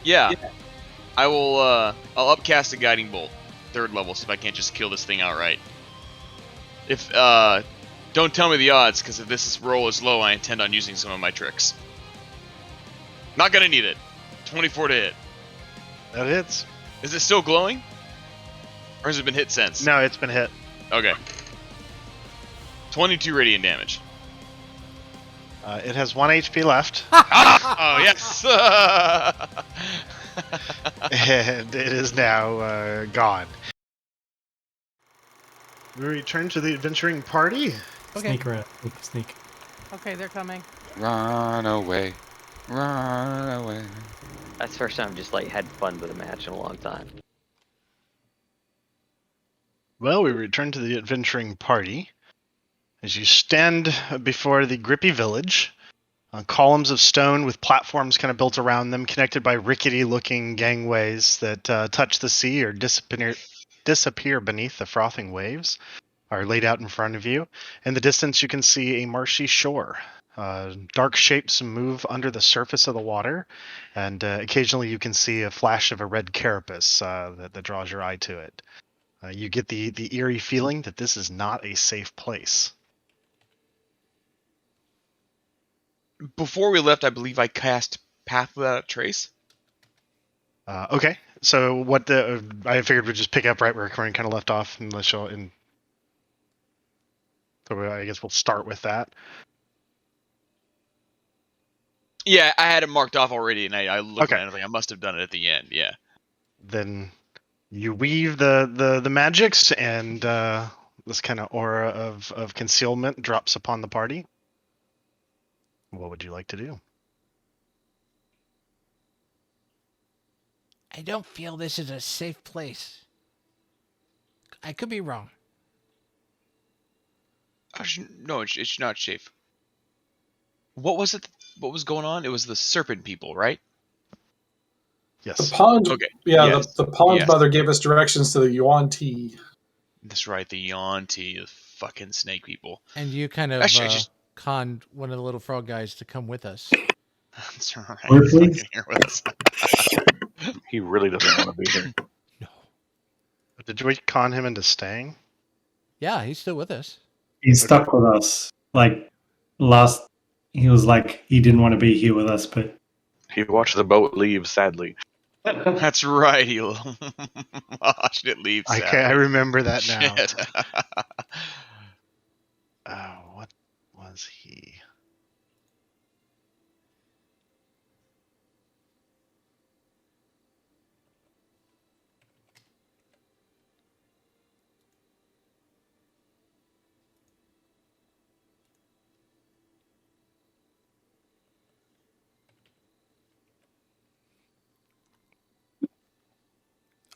Yeah. I will, I'll upcast a Guiding Bolt. 3rd level, see if I can't just kill this thing outright. If, don't tell me the odds, because if this roll is low, I intend on using some of my tricks. Not gonna need it. 24 to hit. That hits. Is it still glowing? Or has it been hit since? No, it's been hit. Okay. 22 radiant damage. It has 1 HP left. Oh, yes! And it is now gone. We return to the adventuring party. Okay. Sneak around. Sneak. Okay, they're coming. Run away. Run away. That's the first time I've just like had fun with a match in a long time. Well, we return to the adventuring party. As you stand before the Grippy village, columns of stone with platforms kind of built around them, connected by rickety-looking gangways that touch the sea or disappear beneath the frothing waves, are laid out in front of you. In the distance, you can see a marshy shore. Dark shapes move under the surface of the water, and occasionally you can see a flash of a red carapace that draws your eye to it. You get the eerie feeling that this is not a safe place. Before we left, I believe I cast Path Without Trace. Okay, so what I figured we'd just pick up right where Corinne kind of left off, unless you'll. So I guess we'll start with that. Yeah, I had it marked off already, and I looked Okay. at it, and I was like, I must have done it at the end. Yeah. Then you weave the magics, and this kind of aura of concealment drops upon the party. What would you like to do? I don't feel this is a safe place. I could be wrong. No, it's not safe. What was it? What was going on? It was the serpent people, right? Yes. The pond, Okay. yeah, Yes. the pond Yes. mother gave us directions to the Yuan Tea. That's right, the Yuan-Ti, the fucking snake people. And you kind of Actually, I just- conned one of the little frog guys to come with us. That's right. Where, He's please? fucking here with us. He really doesn't want to be here. No. Did we con him into staying? Yeah, he's still with us. He's stuck with us. Like last, he was like he didn't want to be here with us, but He watched the boat leave, sadly. That's right. He watched it leave. I remember that now. Shit. What was he?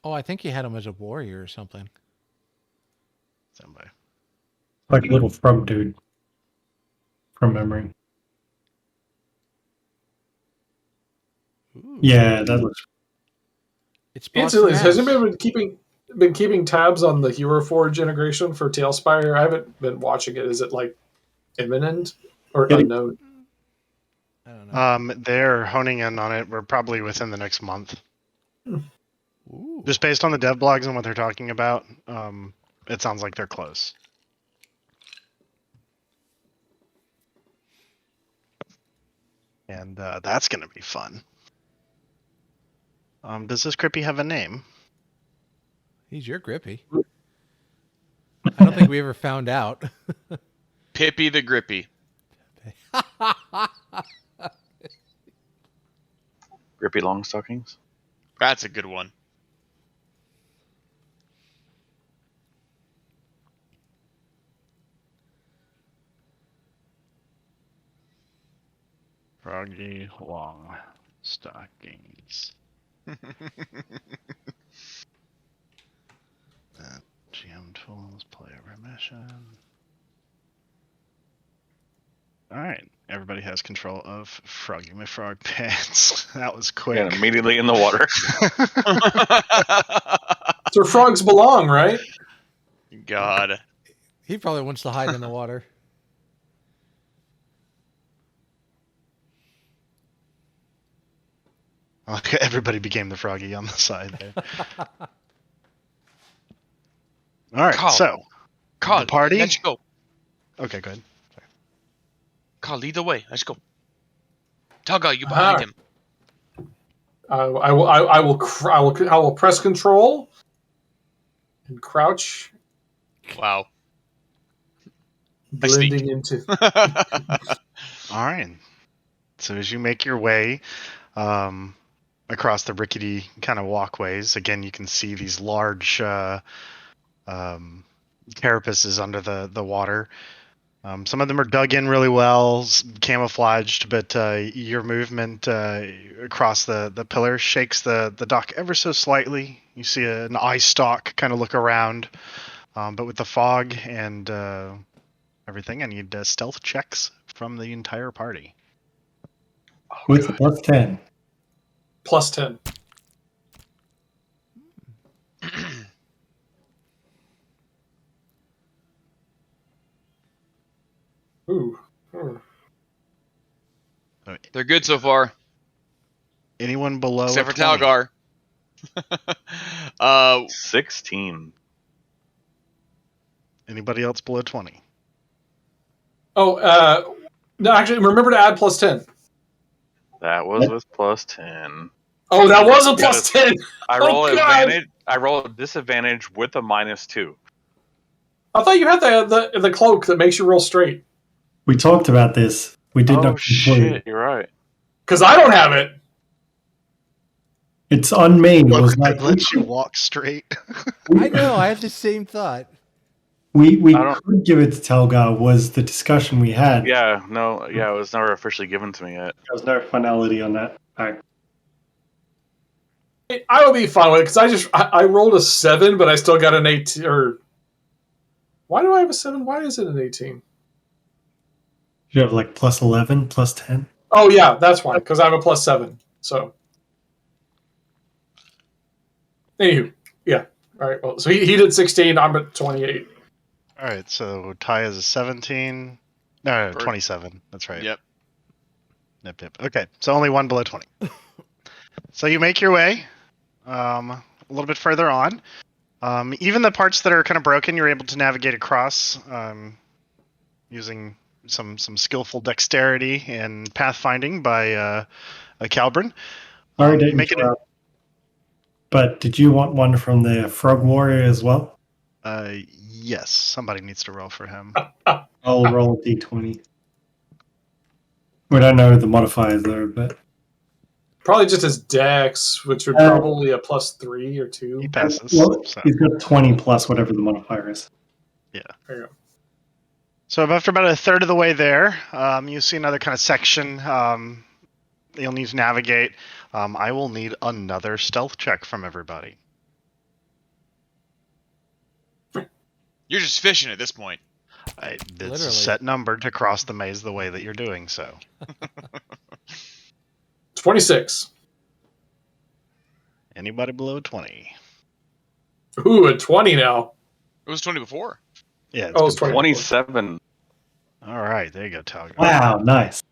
Oh, I think you had him as a warrior or something. Somebody. like a little frog dude from memory. Ooh. Yeah, that looks. It's Answer this. Boss Has Nass. anybody been keeping tabs on the Hero Forge integration for Talespire? I haven't been watching it. Is it like imminent or Getting- unknown? I don't know. They're honing in on it. We're probably within the next month. Ooh. Just based on the dev blogs and what they're talking about, it sounds like they're close. And that's going to be fun. Does this Crippy have a name? He's your grippy. I don't think we ever found out. Pippi the Grippy. Grippy long stockings. That's a good one. Froggy Long Stockings. GM tools, player remission. Alright, everybody has control of Froggy My Frog Pants. That was quick. And immediately in the water. It's where frogs belong, right? God. He probably wants to hide in the water. Everybody became the froggy on the side there. All right, Karl. so Karl, the party. let's go. Okay, go ahead. Karl, lead the way. Let's go. Talgar, you behind him. I will press control and crouch, Wow. I sneak. blending into. All right. So as you make your way across the rickety kind of walkways, again, you can see these large carapaces under the water. Some of them are dug in really well, camouflaged, but your movement across the pillar shakes the dock ever so slightly. You see an eye stalk kind of look around, but with the fog and everything, I need stealth checks from the entire party. With a +10. +10. Ooh. They're good so far. Anyone below Except for 20? Talgar. 16. Anybody else below 20? Oh, no, actually, remember to add +10. That was with +10. Oh, that was a Yes. +10. I Oh, roll God. advantage. I roll a disadvantage with a -2. I thought you had the cloak that makes you roll straight. We talked about this. We did Oh not conclude. shit! You're right. Because I don't have it. It's on me. It Look, was that like lets you walk straight. I know. I had the same thought. we I don't- could give it to Talgar was the discussion we had. Yeah, no, yeah, it was never officially given to me yet. There was no finality on that. I would be fine with it because I rolled a 7, but I still got an 18. Or why do I have a 7? Why is it an 18? You have like +11, +10. Oh yeah, that's why. Because I have a +7. So, anywho, yeah. All right. Well, so he did 16. I'm at 28. All right, so Tyee is a 17. No, Bird. 27. That's right. Yep. Yep. Okay, so only one below 20. So you make your way a little bit further on. Even the parts that are kind of broken, you're able to navigate across using some skillful dexterity and pathfinding by Kalbren. Sorry to Make it. interrupt. But did you want one from the Frog Warrior as well? Yes, somebody needs to roll for him. I'll roll a d20. We don't know the modifiers though, but Probably just his dex, which would probably a +3 or 2. He passes. well, So. he's got 20 plus whatever the modifier is. There you go. So after about a third of the way there, you see another kind of section you'll need to navigate. I will need another stealth check from everybody. You're just fishing at this point. It's Literally. a set number to cross the maze the way that you're doing so. 26. Anybody below 20? Ooh, a 20 now. It was 20 before. Yeah. Oh, it's 20. 27. All right, there you go, Talgar. Wow, nice.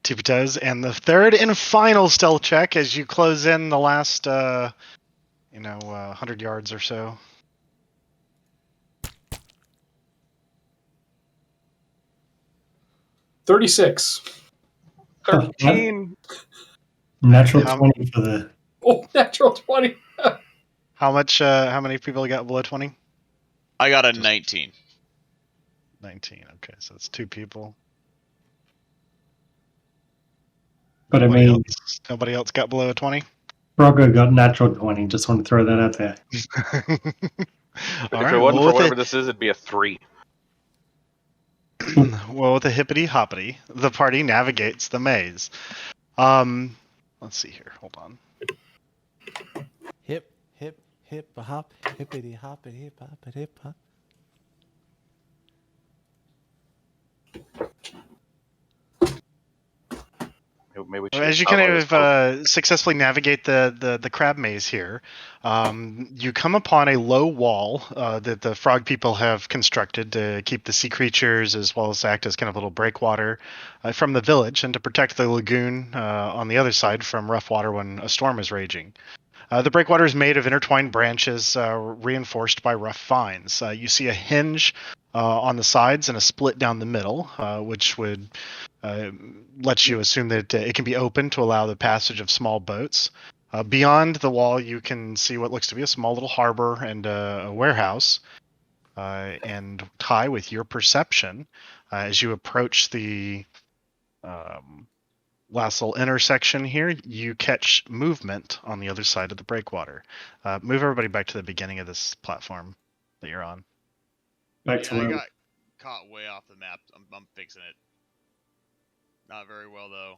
Tippy toes, and the third and final stealth check as you close in the last, 100 yards or so. $36. 13. Natural How- 20 for the. Oh, natural 20. How many people got below 20? I got a 19. 19. Okay, so it's 2 people. But I mean, Nobody else got below a 20? Froggo got natural 20. Just want to throw that out there. All If right, it wasn't well, for with whatever this is, it'd be a 3. Well, with a hippity hoppity, the party navigates the maze. Let's see here. Hold on. Hip, hip, hip, a hop, hippity hoppity, hip hop, hip hop. maybe we should As you talk kind about this of successfully navigate the crab maze here, you come upon a low wall that the frog people have constructed to keep the sea creatures as well as act as kind of a little breakwater from the village and to protect the lagoon on the other side from rough water when a storm is raging. The breakwater is made of intertwined branches reinforced by rough vines. You see a hinge on the sides and a split down the middle, which would let you assume that it can be open to allow the passage of small boats. Beyond the wall, you can see what looks to be a small little harbor and a warehouse. And Tyee, with your perception, as you approach the last little intersection here, you catch movement on the other side of the breakwater. Move everybody back to the beginning of this platform that you're on. Back to I where got caught way off the map. I'm fixing it. Not very well though.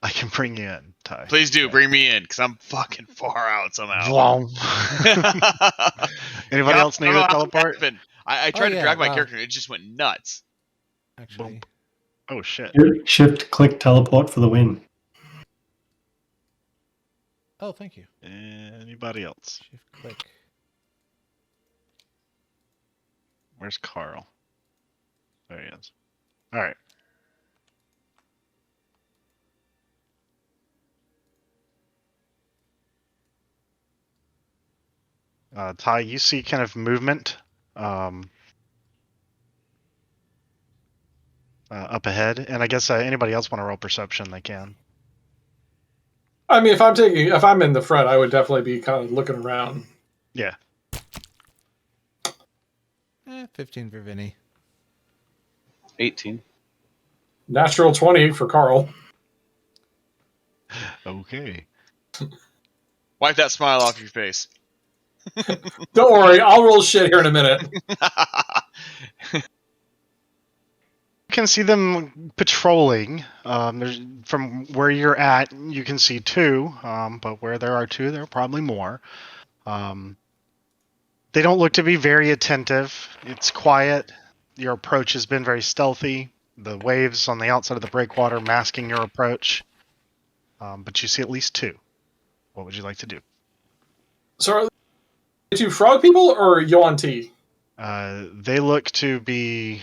I can bring you in, Tyee. Please do bring me in, cause I'm fucking far out somehow. Vlom. Anybody else need a teleport? I tried to yeah, drag my wow. character and it just went nuts. Actually, Oh shit. shift click teleport for the win. oh, thank you. Anybody else? Shift click. Where's Karl? There he is. All right. Tyee, you see kind of movement up ahead, and I guess anybody else want to roll perception, they can. I mean, if I'm in the front, I would definitely be kind of looking around. Yeah. 15 for Vinny. 18. Natural 20 for Karl. Okay. Wipe that smile off your face. Don't worry, I'll roll shit here in a minute. You can see them patrolling. There's, from where you're at, you can see two, but where there are two, there are probably more. They don't look to be very attentive. It's quiet. Your approach has been very stealthy. The waves on the outside of the breakwater masking your approach. But you see at least two. What would you like to do? So are they two frog people or Yuan-Ti? They look to be...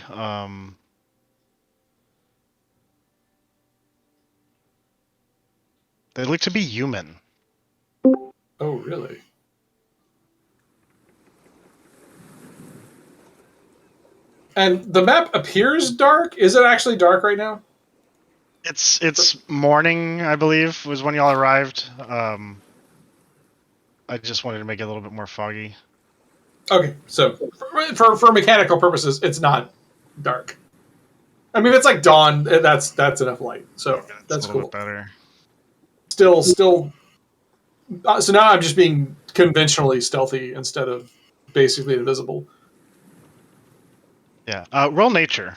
they look to be human. Oh, really? And the map appears dark. Is it actually dark right now? It's morning, I believe, was when y'all arrived. I just wanted to make it a little bit more foggy. Okay, so for mechanical purposes, it's not dark. I mean, it's like dawn. That's enough light. So that's a little cool. bit better. Still. So now I'm just being conventionally stealthy instead of basically invisible. Yeah. Roll nature.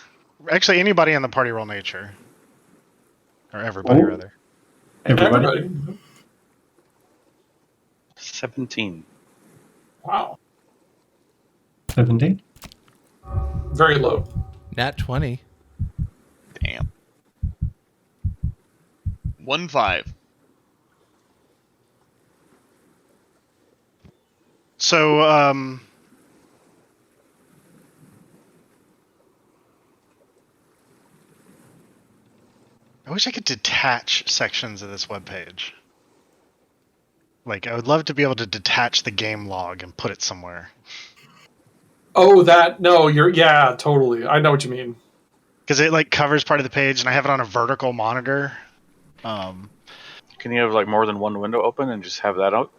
Actually, anybody in the party roll nature. Or everybody, Oh. rather. Everybody. 17. Wow. 17. Very low. Nat 20. Damn. 1-5. So, I wish I could detach sections of this webpage. Like, I would love to be able to detach the game log and put it somewhere. Oh, yeah, totally. I know what you mean. Because it, like, covers part of the page, and I have it on a vertical monitor. Can you have like more than one window open and just have that out?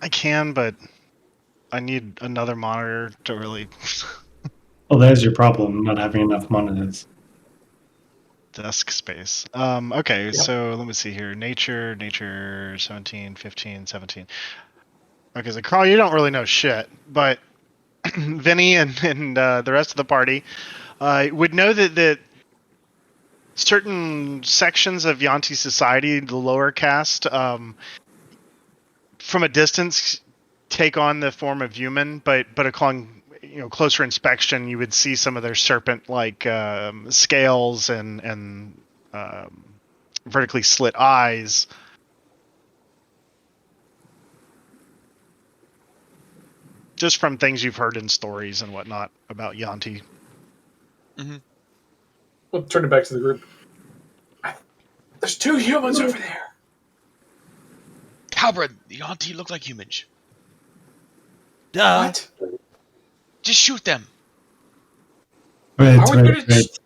I can, but I need another monitor to really... Well, there's your problem, not having enough monitors. Desk space. Okay, Yep. So let me see here. Nature, 17, 15, 17. Okay, so Karl, you don't really know shit, but Vinny and the rest of the party would know that certain sections of Yuan-Ti society, the lower caste, from a distance take on the form of human, but upon closer inspection, you would see some of their serpent-like scales and vertically slit eyes. Just from things you've heard in stories and whatnot about Yanti. We'll turn it back to the group. There's 2 humans over there. Kalbren, the auntie look like humans. Duh. What? Just shoot them. Wait, Are we wait, gonna wait.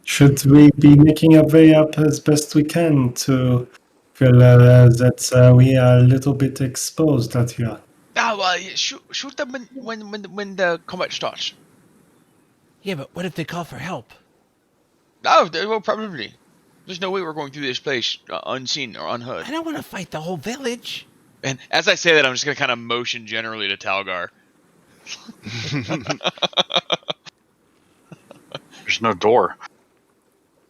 Should we be making our way up as best we can to feel that we are a little bit exposed out here? Ah, well, shoot them when the combat starts. Yeah, but what if they call for help? Oh, well, probably. There's no way we're going through this place unseen or unheard. I don't want to fight the whole village. And as I say that, I'm just going to kind of motion generally to Talgar. There's no door.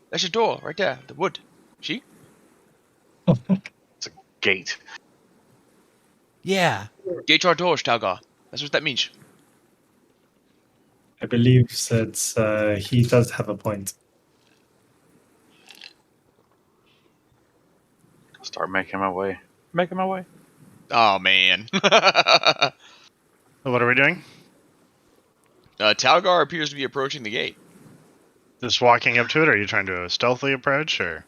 There's a door right there, the wood. See? It's a gate. Yeah. Gates are doors, Talgar. That's what that means. I believe that he does have a point. Start making my way. Making my way. Oh, man. What are we doing? Talgar appears to be approaching the gate. Just walking up to it, or are you trying to stealthily approach, or?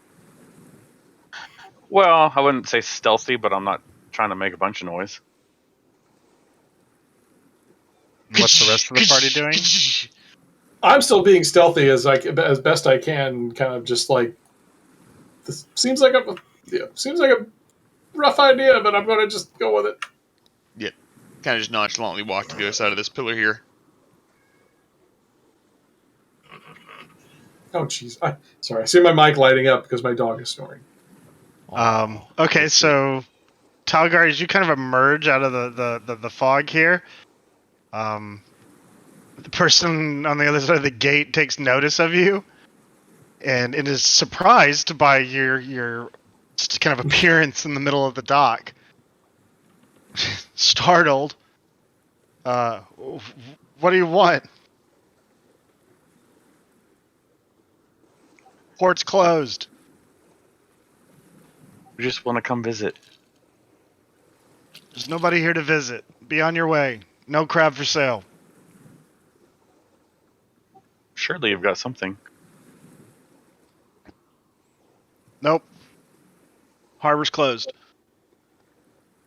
Well, I wouldn't say stealthy, but I'm not trying to make a bunch of noise. What's the rest of the party doing? I'm still being stealthy as best I can, kind of just like this seems like a rough idea, but I'm going to just go with it. Yep. Kind of just nonchalantly walk to the other side of this pillar here. Oh, jeez. Sorry, I see my mic lighting up because my dog is snoring. Okay, so Talgar, as you kind of emerge out of the fog here, the person on the other side of the gate takes notice of you, and it is surprised by your just kind of appearance in the middle of the dock. Startled. What do you want? Port's closed. We just want to come visit. There's nobody here to visit. Be on your way. No crab for sale. Surely you've got something. Nope. Harbor's closed.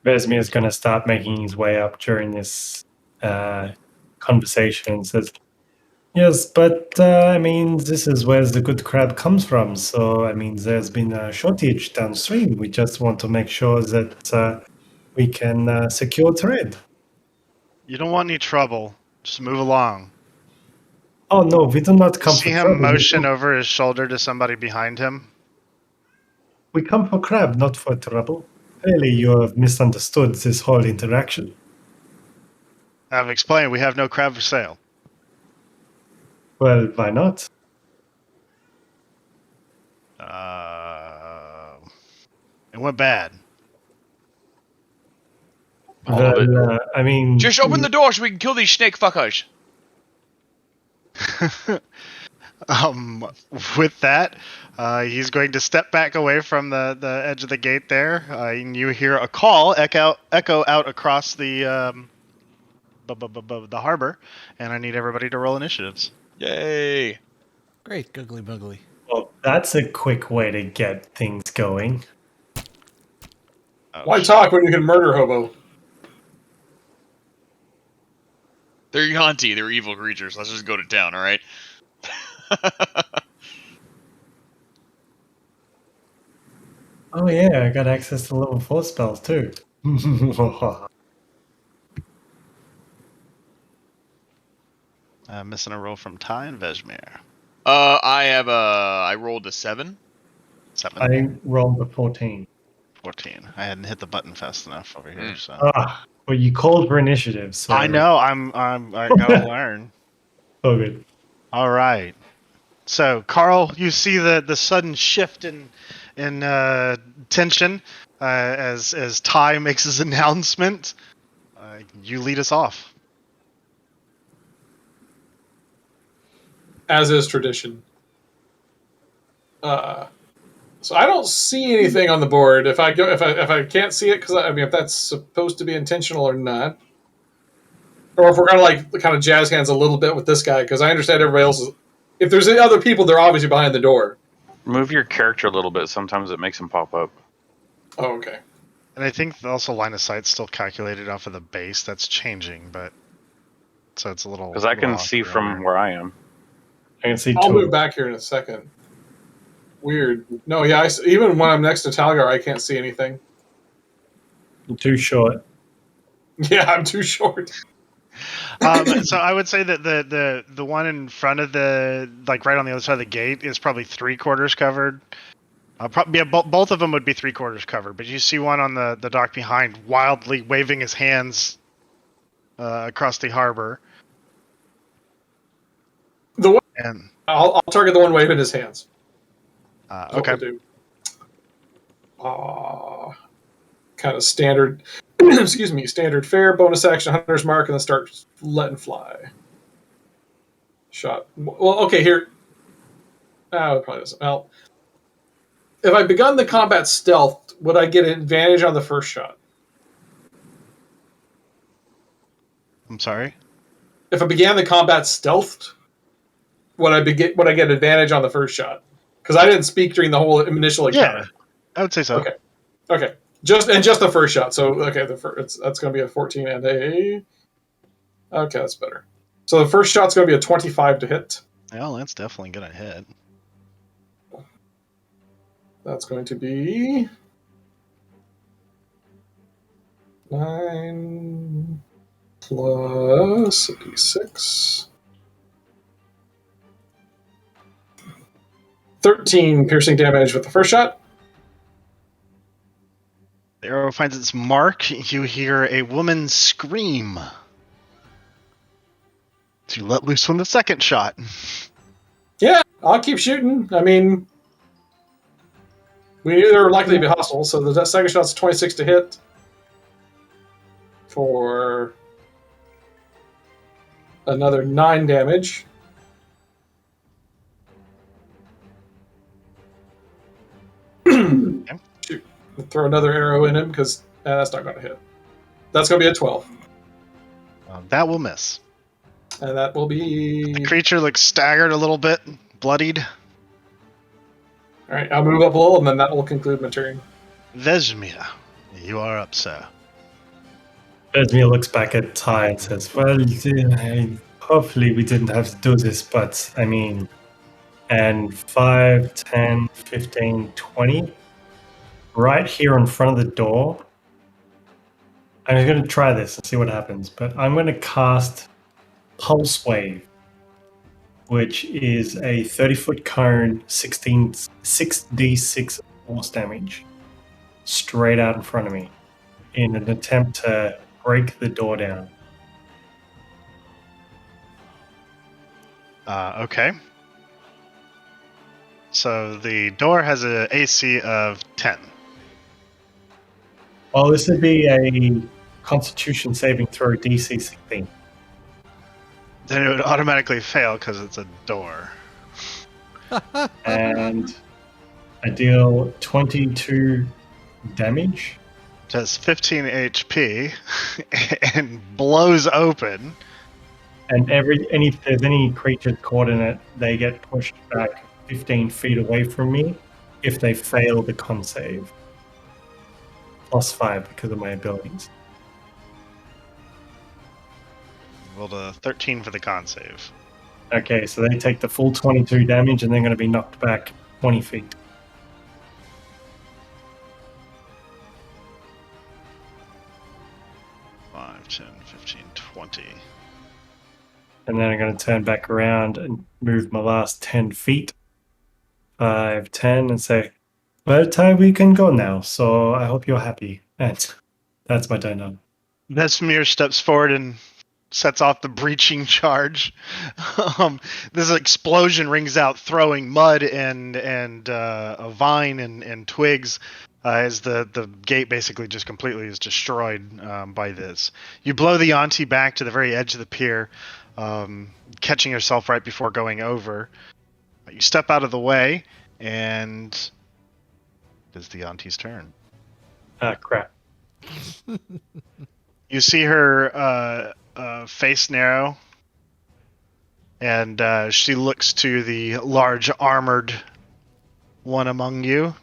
Vesmir is going to start making his way up during this conversation and says, yes, but I mean, this is where the good crab comes from. So, I mean, there's been a shortage downstream. We just want to make sure that we can secure trade. You don't want any trouble. Just move along. Oh, no, we do not come See for him trouble. motion over his shoulder to somebody behind him? We come for crab, not for trouble. Clearly, you have misunderstood this whole interaction. I've explained we have no crab for sale. Well, why not? It went bad. All of it. Well, I mean... Just open the door so we can kill these snake fuckers. With that, he's going to step back away from the edge of the gate there. And you hear a call echo out across the harbor, and I need everybody to roll initiatives. Yay. Great, googly boogly. Well, that's a quick way to get things going. Oh, Why talk when you can murder hobo? They're Yanti, they're evil creatures. Let's just go to town, alright? Oh yeah, I got access to level 4 spells too. Missing a roll from Tyee and Vesmir. I rolled a 7. 7. I rolled a 14. 14. I hadn't hit the button fast enough over here, so. Well, you called for initiative, so... I know. I gotta learn. Oh, good. All right. So, Karl, you see the sudden shift in tension as Tyee makes his announcement. You lead us off. As is tradition. So I don't see anything on the board. If I can't see it, because I mean, if that's supposed to be intentional or not, or if we're gonna like kind of jazz hands a little bit with this guy, because I understand everybody else is. If there's other people, they're obviously behind the door. Move your character a little bit. Sometimes it makes them pop up. Oh, okay. And I think also line of sight's still calculated off of the base. That's changing, but so it's a little. Because I little can off see the from order. where I am. I can see I'll two. move back here in a second. Weird. No, yeah. Even when I'm next to Talgar, I can't see anything. You're too short. Yeah, I'm too short. So I would say that the one in front of the, like right on the other side of the gate, is probably 3/4 covered. Probably, yeah, both of them would be 3/4 covered. But you see one on the dock behind, wildly waving his hands across the harbor. The one, And I'll target the one waving his hands. That's what okay, we'll do. Kind of standard. Excuse me. Standard fare. Bonus action. Hunter's mark, and then start letting fly. Shot. Well, okay. Here. Oh, it probably doesn't. Well, if I begun the combat stealth, would I get an advantage on the first shot? I'm sorry. If I began the combat stealthed, would I get advantage on the first shot? Because I didn't speak during the whole initial encounter. Yeah, I would say so. Okay. Just the first shot. So okay, that's going to be a 14 and a. Okay, that's better. So the first shot's going to be a 25 to hit. Well, that's definitely gonna hit. That's going to be 9 plus a d6. 13 piercing damage with the first shot. The arrow finds its mark. You hear a woman scream. To let loose from the second shot. Yeah, I'll keep shooting. I mean, we knew they were likely to be hostile, so the second shot's 26 to hit for another 9 damage. Shoot. We'll throw another arrow in him because that's not going to hit. That's going to be a 12. That will miss. And that will be... The creature looks staggered a little bit, bloodied. Alright, I'll move up a little, and then that will conclude my turn. Vesmir, you are up, sir. Vesmir looks back at Tyee and says, well, hopefully we didn't have to do this, but I mean, and 5, 10, 15, 20, right here in front of the door. I'm going to try this and see what happens, but I'm going to cast Pulse Wave, which is a 30-foot cone, 6d6 force damage, straight out in front of me, in an attempt to break the door down. Okay. So the door has an AC of 10. Well, this would be a Constitution saving throw DC 16. Then it would automatically fail because it's a door. And I deal 22 damage. It has 15 HP and blows open. And if there's any creatures caught in it, they get pushed back 15 feet away from me if they fail the con save. +5 because of my abilities. Rolled a 13 for the con save. Okay, so they take the full 22 damage and they're going to be knocked back 20 feet. Five, 10, 15, 20. And then I'm going to turn back around and move my last 10 feet. 5, 10, and say, well, Tyee, we can go now, so I hope you're happy. And that's my turn now. Vesmir steps forward and sets off the breaching charge. This explosion rings out, throwing mud and a vine and twigs as the gate basically just completely is destroyed by this. You blow the auntie back to the very edge of the pier, catching yourself right before going over. You step out of the way, and is the auntie's turn. Ah, crap. You see her face narrow, and she looks to the large armored one among you.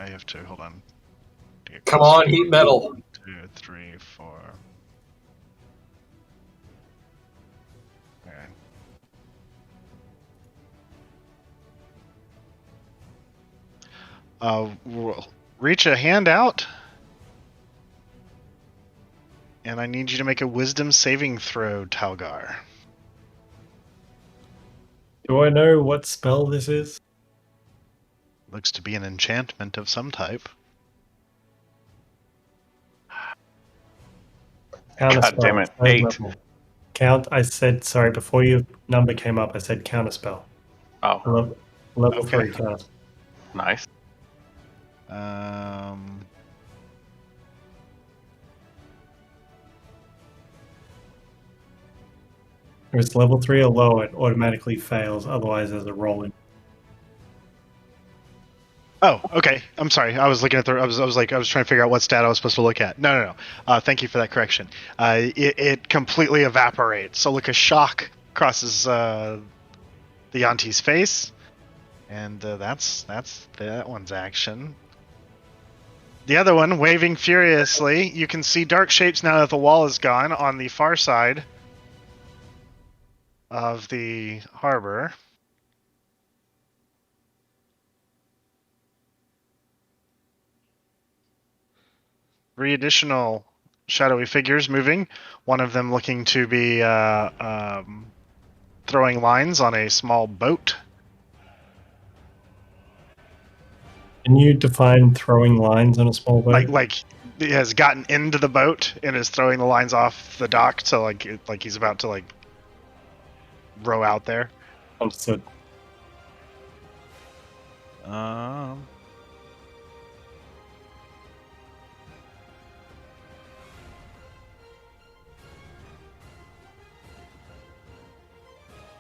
I have to, hold on. Come on, heat metal. 1, 2, 3, 4. Okay. Reach a hand out, and I need you to make a wisdom saving throw, Talgar. Do I know what spell this is? Looks to be an enchantment of some type. Counterspell. God damn it, Third 8. level. Count. I said sorry before your number came up. I said counterspell. Oh, Level Okay. 3 counter. nice. If it's level 3 or lower, it automatically fails. Otherwise, there's a roll in. Oh, okay. I'm sorry. I was looking at I was trying to figure out what stat I was supposed to look at. No. Thank you for that correction. It completely evaporates. So, look, a shock crosses the auntie's face, and that's that one's action. The other one, waving furiously, you can see dark shapes now that the wall is gone on the far side of the harbor. Three additional shadowy figures moving. One of them looking to be throwing lines on a small boat. Can you define throwing lines on a small boat? Like he has gotten into the boat and is throwing the lines off the dock to like he's about to row out there. Understood.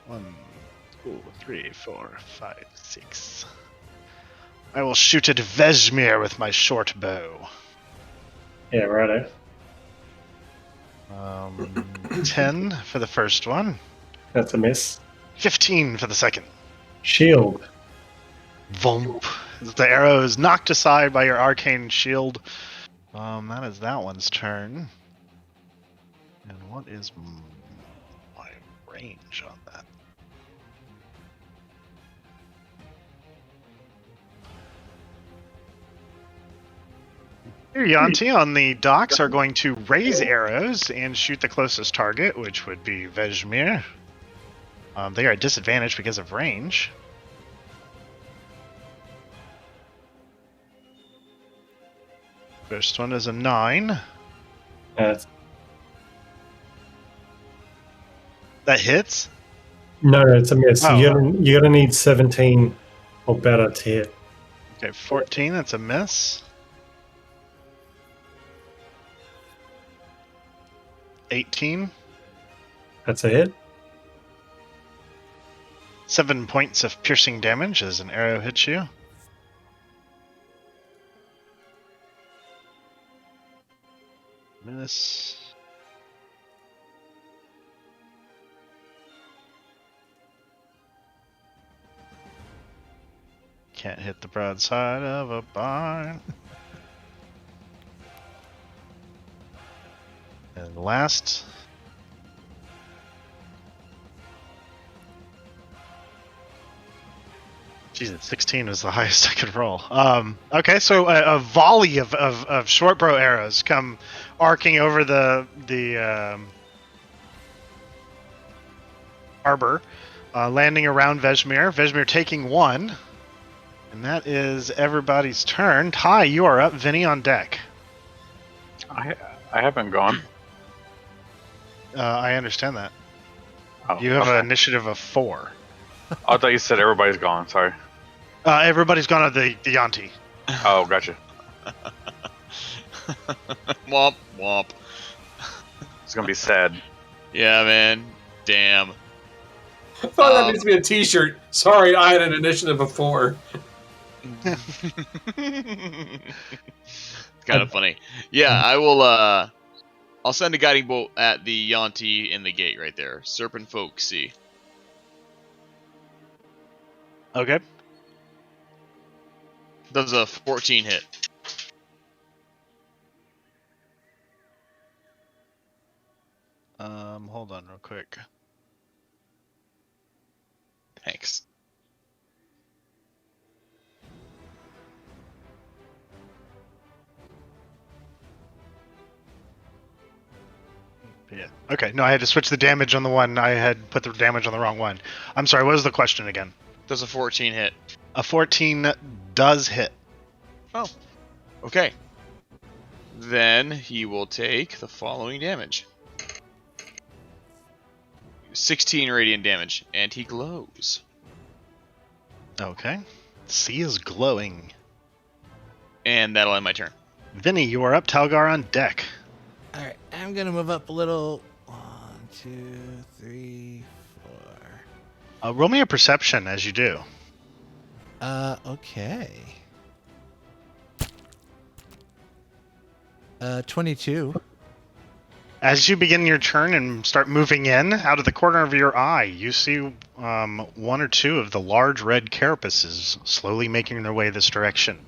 One, 2, 3, 4, 5, 6. I will shoot at Vesmir with my short bow. Yeah, righto. 10 for the first one. That's a miss. 15 for the second. Shield. Vomp. The arrow is knocked aside by your arcane shield. That is that one's turn. And what is my range on that? Here, Yanti on the docks are going to raise arrows and shoot the closest target, which would be Vesmir. They are at disadvantage because of range. First one is a 9. That's That hits? No, it's a miss. Oh. You're gonna need 17 or better to hit. Okay, 14, that's a miss. 18. That's a hit. 7 points of piercing damage as an arrow hits you. Miss. Can't hit the broadside of a barn. And last. Jesus, 16 was the highest I could roll. Okay, so a volley of short bow arrows come arcing over the harbor, landing around Vesmir. Vesmir taking one, and that is everybody's turn. Tyee, you are up. Vinny on deck. I haven't gone. I understand that. Oh, You have okay. an initiative of 4. I thought you said everybody's gone. Sorry. Everybody's gone at the Yanti. Oh, gotcha. Womp womp. It's gonna be sad. Yeah, man. Damn. I thought that needs to be a T-shirt. Sorry, I had an initiative of 4. It's kind of funny. Yeah, I will. I'll send a guiding bolt at the Yonti in the gate right there. Serpent folk, see. Okay. Does a 14 hit. Hold on real quick. Thanks. Yeah. Okay. No, I had to switch the damage on the one. I had put the damage on the wrong one. I'm sorry. What was the question again? Does a 14 hit? A 14 does hit. Oh. Okay. Then he will take the following damage. 16 radiant damage, and he glows. Okay. C is glowing. And that'll end my turn. Vinny, you are up. Talgar on deck. All right, I'm gonna move up a little. 1, 2, 3, 4. Roll me a perception as you do. Okay. 22. As you begin your turn and start moving in, out of the corner of your eye, you see one or two of the large red carapaces slowly making their way this direction,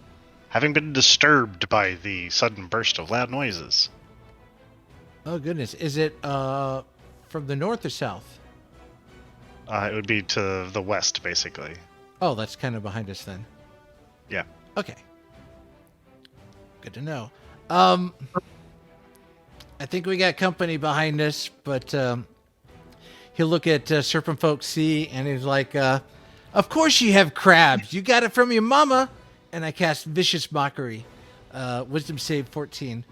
having been disturbed by the sudden burst of loud noises. Oh goodness, is it from the north or south? It would be to the west, basically. Oh, that's kind of behind us then. Yeah. Okay. Good to know. I think we got company behind us, but he'll look at Serpent Folk C and he's like, of course you have crabs. You got it from your mama. And I cast Vicious Mockery. Wisdom save 14.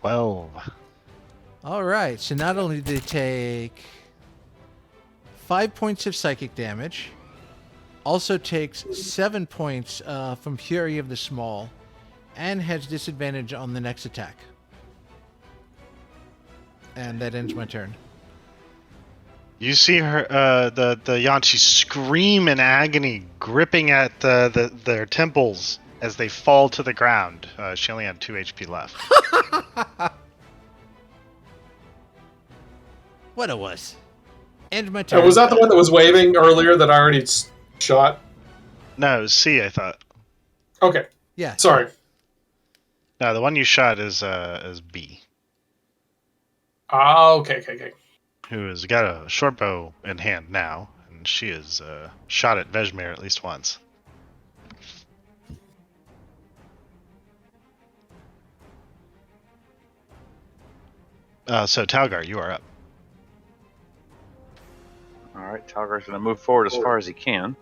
12. All right. So not only did they take 5 points of psychic damage, also takes 7 points from Fury of the Small, and has disadvantage on the next attack. And that ends my turn. You see her, the Yanchi scream in agony, gripping at their temples as they fall to the ground. She only had 2 HP left. What it was. End my turn. Was that the one that was waving earlier that I already shot? No, it was C, I thought. Okay. Yeah. Sorry. No, the one you shot is B, Okay. who has got a short bow in hand now, and she has shot at Vesmir at least once. So Talgar, you are up. All right, Talgar's going to move forward as far as he can.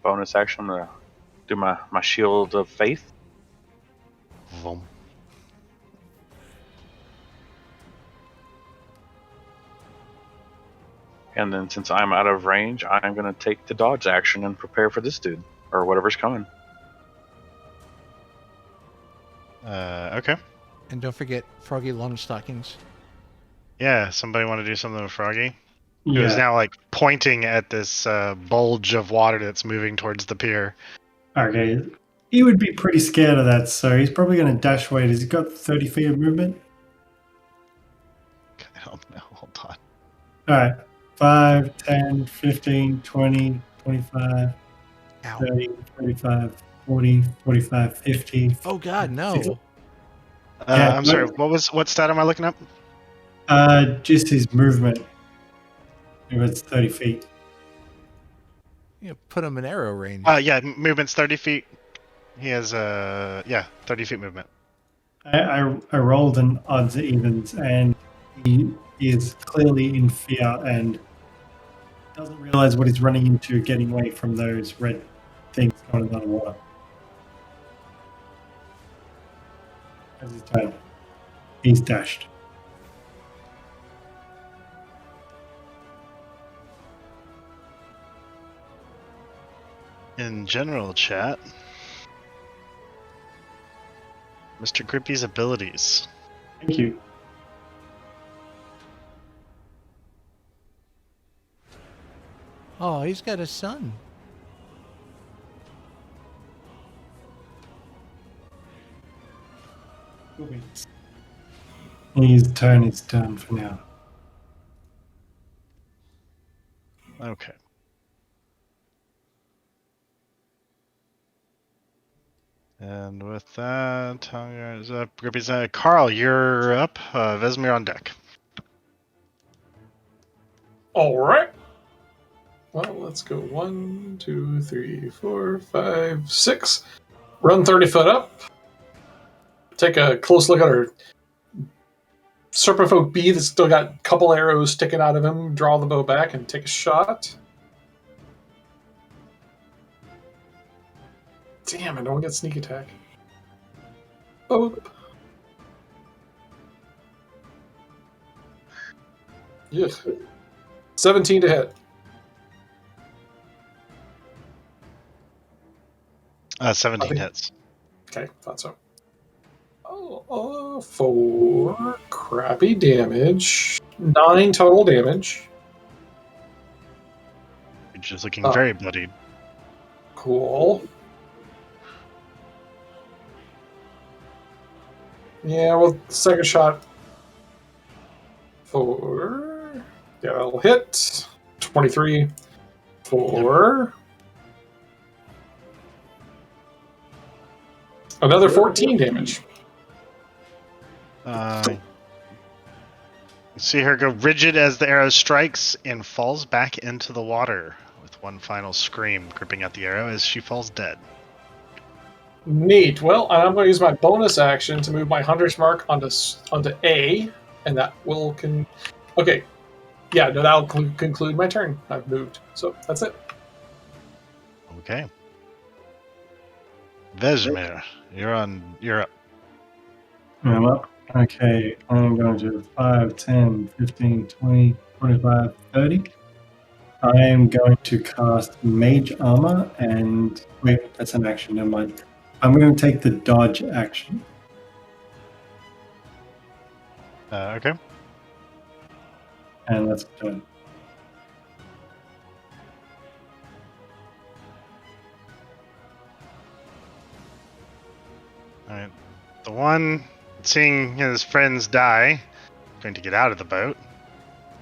Bonus action, I'm going to do my Shield of Faith. Vroom. And then since I'm out of range, I'm going to take the dodge action and prepare for this dude, or whatever's coming. Okay. And don't forget Froggy Lawn Stockings. Yeah, somebody want to do something with Froggy? Who is Yeah. now like pointing at this bulge of water that's moving towards the pier. Okay. He would be pretty scared of that, so he's probably going to dash away. Has he got 30 feet of movement? I don't know. Hold on. All right. 5, 10, 15, 20, 25, Ow. 30, 35, 40, 45, 50. Oh God, no. Yeah, I'm sorry. What stat am I looking up? Just his movement. If it's 30 feet. You put him in arrow range. Yeah, movement's 30 feet. He has 30 feet movement. I rolled an odds evens, and he is clearly in fear and doesn't realize what he's running into, getting away from those red things going under water. As his turn. He's dashed. In general chat, Mr. Grippy's abilities. Thank you. Oh, he's got a son. His turn is done for now. Okay. And with that, Talgar is up. Grippy's Karl, you're up. Vesmir on deck. All right. Well, let's go 1, 2, 3, 4, 5, 6. Run 30 foot up. Take a close look at our Serpent Folk B that's still got a couple arrows sticking out of him. Draw the bow back and take a shot. Damn, I don't get sneak attack. Oh. Yeah. 17 to hit. 17 hits. Okay, thought so. Oh, 4 crappy damage. 9 total damage. You're just looking very bloodied. Cool. Yeah, well, second shot. 4. Yeah, that'll hit. 23. 4. Another 14 damage. See her go rigid as the arrow strikes and falls back into the water with one final scream, gripping at the arrow as she falls dead. Neat. Well, I'm going to use my bonus action to move my Hunter's Mark onto A, and that will Okay. Yeah, no, that'll conclude my turn. I've moved. So that's it. Okay. Vesmir, you're up. I'm up. Okay, I'm going to 5, 10, 15, 20, 25, 30. I am going to cast Mage Armor and... Wait, that's an action, never mind. I'm going to take the dodge action. Okay. And that's done. Alright. The one seeing his friends die, going to get out of the boat,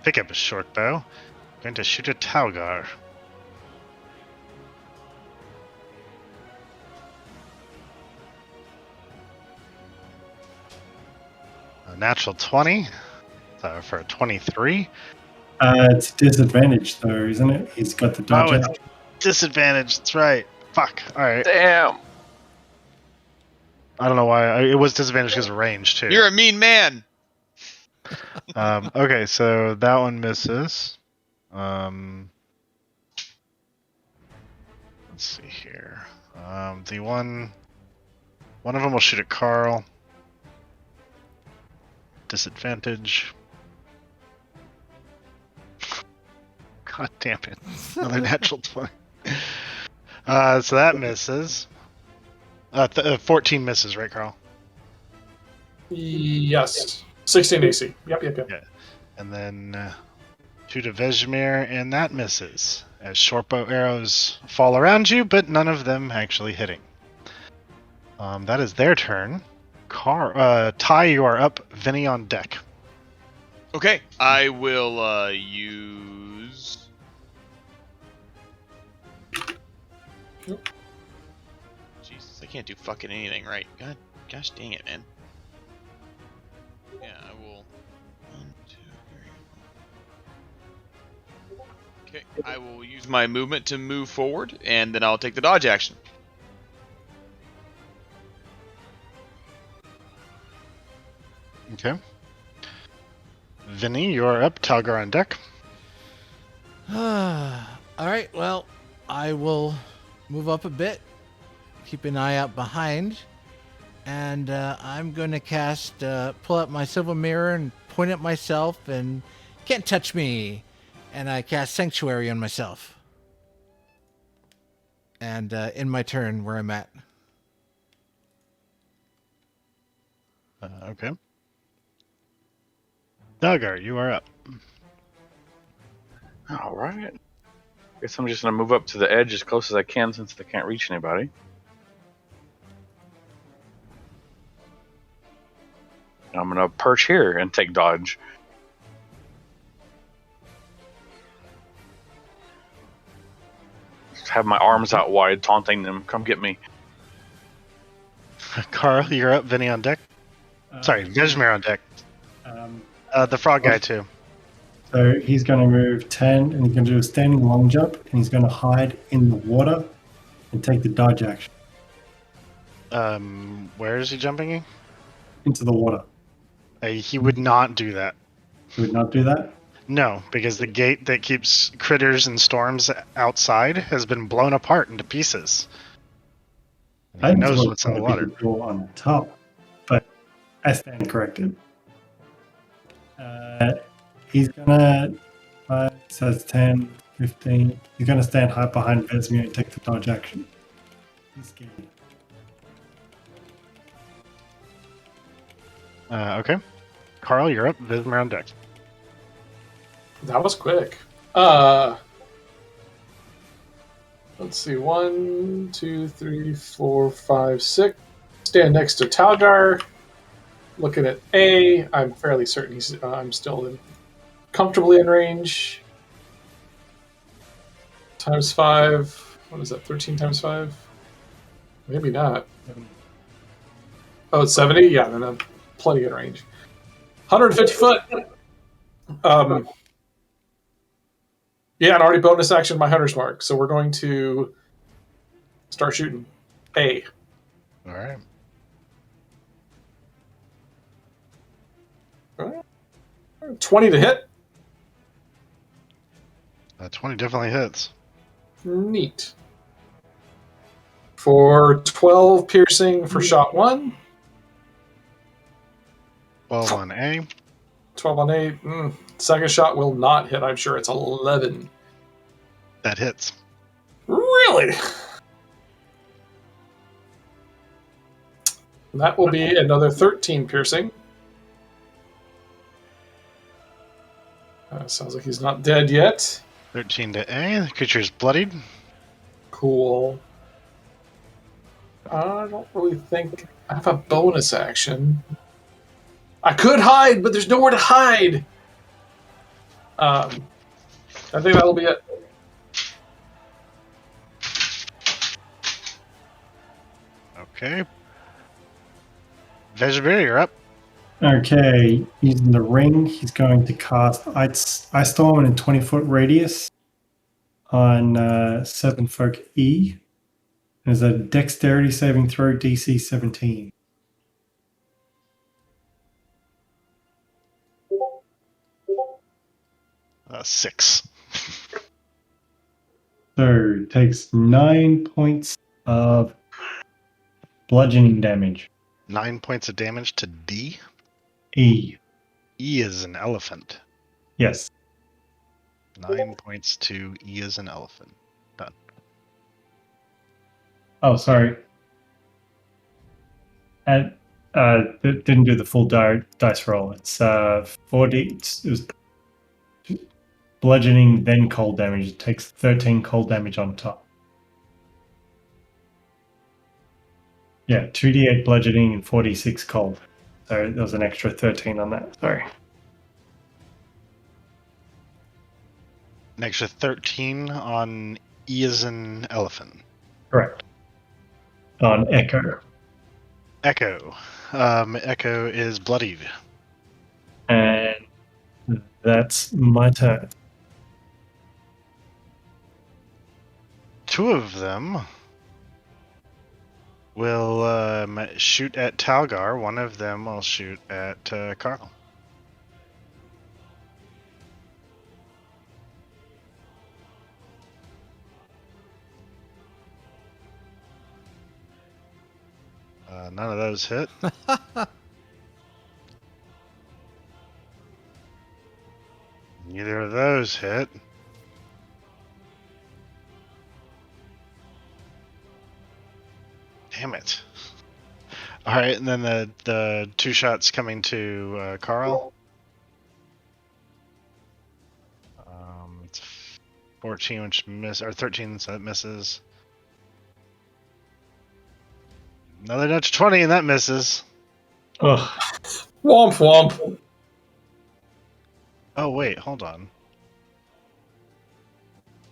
pick up his short bow, going to shoot at Talgar. A natural 20, so for a 23. It's disadvantage though, isn't it? He's got the dodge Oh, it's out. disadvantage, that's right. Fuck, alright. Damn. I don't know why. It was disadvantage because of range, too. You're a mean man. Okay, so that one misses. Let's see here. The one of them will shoot at Karl. Disadvantage. God damn it! Another natural 20. So that misses. 14 misses, right, Karl? Yes. 16 AC. Yep. Yeah. And then shoot a Vesmir, and that misses. As shortbow arrows fall around you, but none of them actually hitting. That is their turn. Tyee, you are up. Vinny on deck. Okay, I will use. Jesus, I can't do fucking anything right. God, gosh dang it, man. Yeah, I will. 1, 2, 3, 4. Okay, I will use my movement to move forward, and then I'll take the dodge action. Okay. Vinny, you are up. Talgar on deck. Alright, well, I will move up a bit, keep an eye out behind, and I'm going to pull out my silver mirror and point at myself and can't touch me. And I cast Sanctuary on myself. And in my turn, where I'm at. Okay. Talgar, you are up. All right. Guess I'm just gonna move up to the edge as close as I can since I can't reach anybody. I'm gonna perch here and take dodge. Just have my arms out wide, taunting them. Come get me. Karl, you're up. Vinny on deck. Sorry, Vesmir on deck. The frog guy too. So he's going to move 10 and he's going to do a standing long jump and he's going to hide in the water and take the dodge action Where is he jumping? into the water. He would not do that. He would not do that? No, because the gate that keeps critters and storms outside has been blown apart into pieces. He knows what's in the water. Door on top, but I stand corrected. He's gonna says 10, 15. He's gonna stand high behind Vesmir and take the dodge action. He's scared. Okay. Karl, you're up. Vesmir on deck. That was quick. Let's see. 1, 2, 3, 4, 5, 6. Stand next to Talgar. Looking at A. I'm fairly certain I'm still comfortably in range. Times 5. What is that? 13 times 5? Maybe not. Oh, it's 70? Yeah, then I'm plenty in range. 150 foot. Yeah, and already bonus action my hunter's mark. So we're going to start shooting. A. All right. 20 to hit. 20 definitely hits. Neat. For 12 piercing for shot 1. 12 on A. 12 on A. Second shot will not hit. I'm sure it's 11. That hits. Really? That will be another 13 piercing. Sounds like he's not dead yet. 13 to A. The creature's bloodied. Cool. I don't really think I have a bonus action. I could hide, but there's nowhere to hide. I think that'll be it. Okay. Vesmir, you're up. Okay, using the ring, he's going to cast Ice Storm in a 20-foot radius on 7 folk E. There's a dexterity saving throw DC 17. Six. So takes 9 points of bludgeoning damage. 9 points of damage to D. E. E is an elephant. Yes. 9 points to E is an elephant. Done. Oh, sorry. And it didn't do the full dice roll. It's 40. It was bludgeoning, then cold damage. It takes 13 cold damage on top. Yeah, 2d8 bludgeoning and 46 cold. So there was an extra 13 on that. Sorry. An extra 13 on E as an elephant. Correct. On Echo. Echo. Echo is bloodied. And that's my turn. Two of them will shoot at Talgar. One of them will shoot at Karl. None of those hit. Neither of those hit. Damn it. Alright, and then the two shots coming to Karl. 14, which or 13, so that misses. Another nudge 20, and that misses. Ugh. Womp womp. Oh, wait, hold on.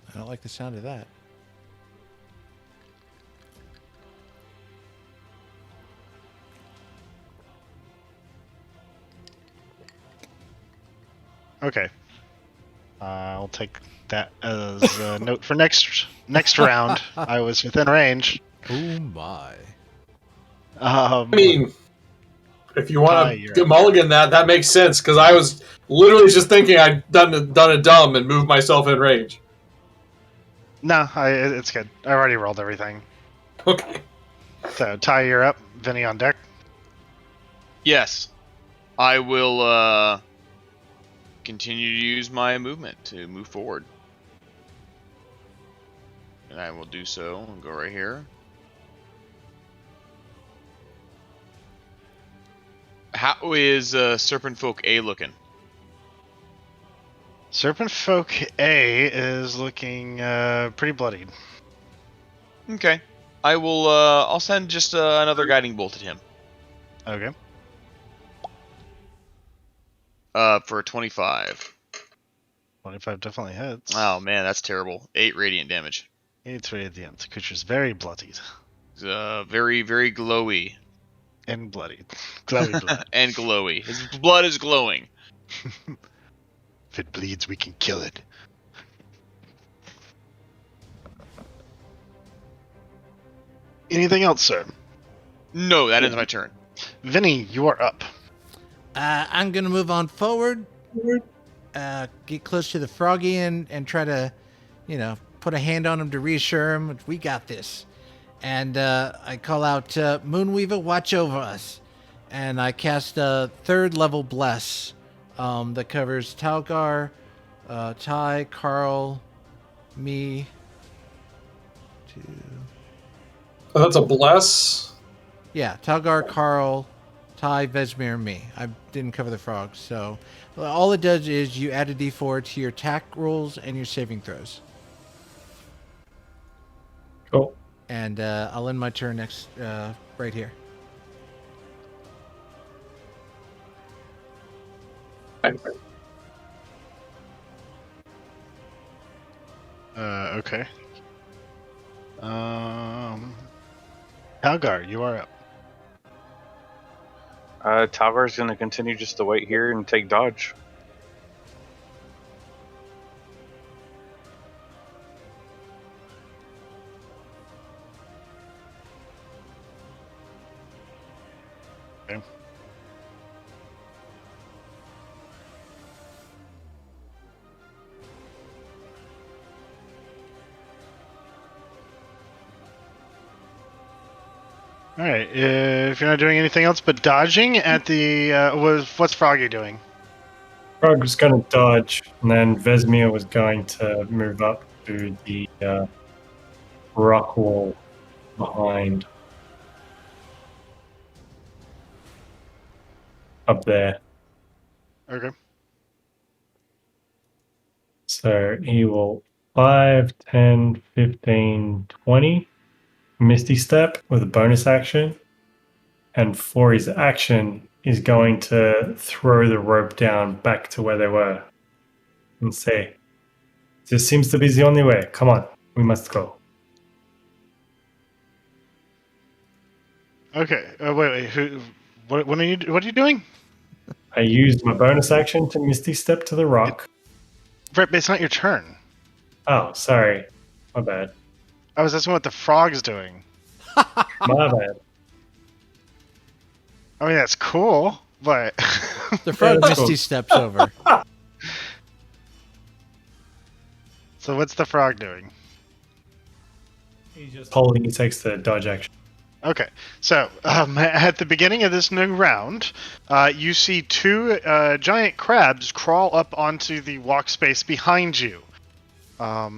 I don't like the sound of that. Okay. I'll take that as a note for next round. I was within range. Oh my. I mean, if you want Tyee, to you're get up. mulligan that makes sense, because I was literally just thinking I'd done a dumb and moved myself in range. No, it's good. I already rolled everything. Okay. So, Tyee, you're up. Vinny on deck. Yes. I will continue to use my movement to move forward. And I will do so and go right here. How is Serpent Folk A looking? Serpent Folk A is looking pretty bloodied. Okay. I will, I'll send just another guiding bolt at him. Okay. For a 25. 25 definitely hits. Oh man, that's terrible. 8 radiant damage. 8 radiant. The creature's very bloodied. Very, very glowy. And bloodied. Glowy blood. And glowy. His blood is glowing. If it bleeds, we can kill it. Anything else, sir? No, that ends my turn. Vinny, you are up. I'm going to move on forward, get close to the froggy and try to, put a hand on him to reassure him, we got this. And I call out, Moonweaver, watch over us. And I cast a 3rd level Bless that covers Talgar, Tyee, Karl, me. Oh, that's a bless. Yeah, Talgar, Karl, Tyee, Vesmir, and me. I didn't cover the frogs, so all it does is you add a d4 to your attack rolls and your saving throws. Cool. And I'll end my turn next, right here. Okay. Talgar, you are up. Talgar's going to continue just to wait here and take dodge. Okay. All right. If you're not doing anything else but dodging at the, what's Froggy doing? Frog was going to dodge, and then Vesmir was going to move up to the rock wall behind. Up there. Okay. So he will 5, 10, 15, 20 Misty Step with a bonus action. And for his action, he's going to throw the rope down back to where they were and say, "This seems to be the only way. Come on, we must go." Okay. Wait. What are you doing? I used my bonus action to Misty Step to the rock. Brett, it's not your turn. Oh, sorry. My bad. I was asking what the frog's doing. My bad. I mean, that's cool, but... The frog that's Misty cool. steps over. So what's the frog doing? He's just holding. He takes the dodge action. Okay, so at the beginning of this new round, you see 2 giant crabs crawl up onto the walk space behind you.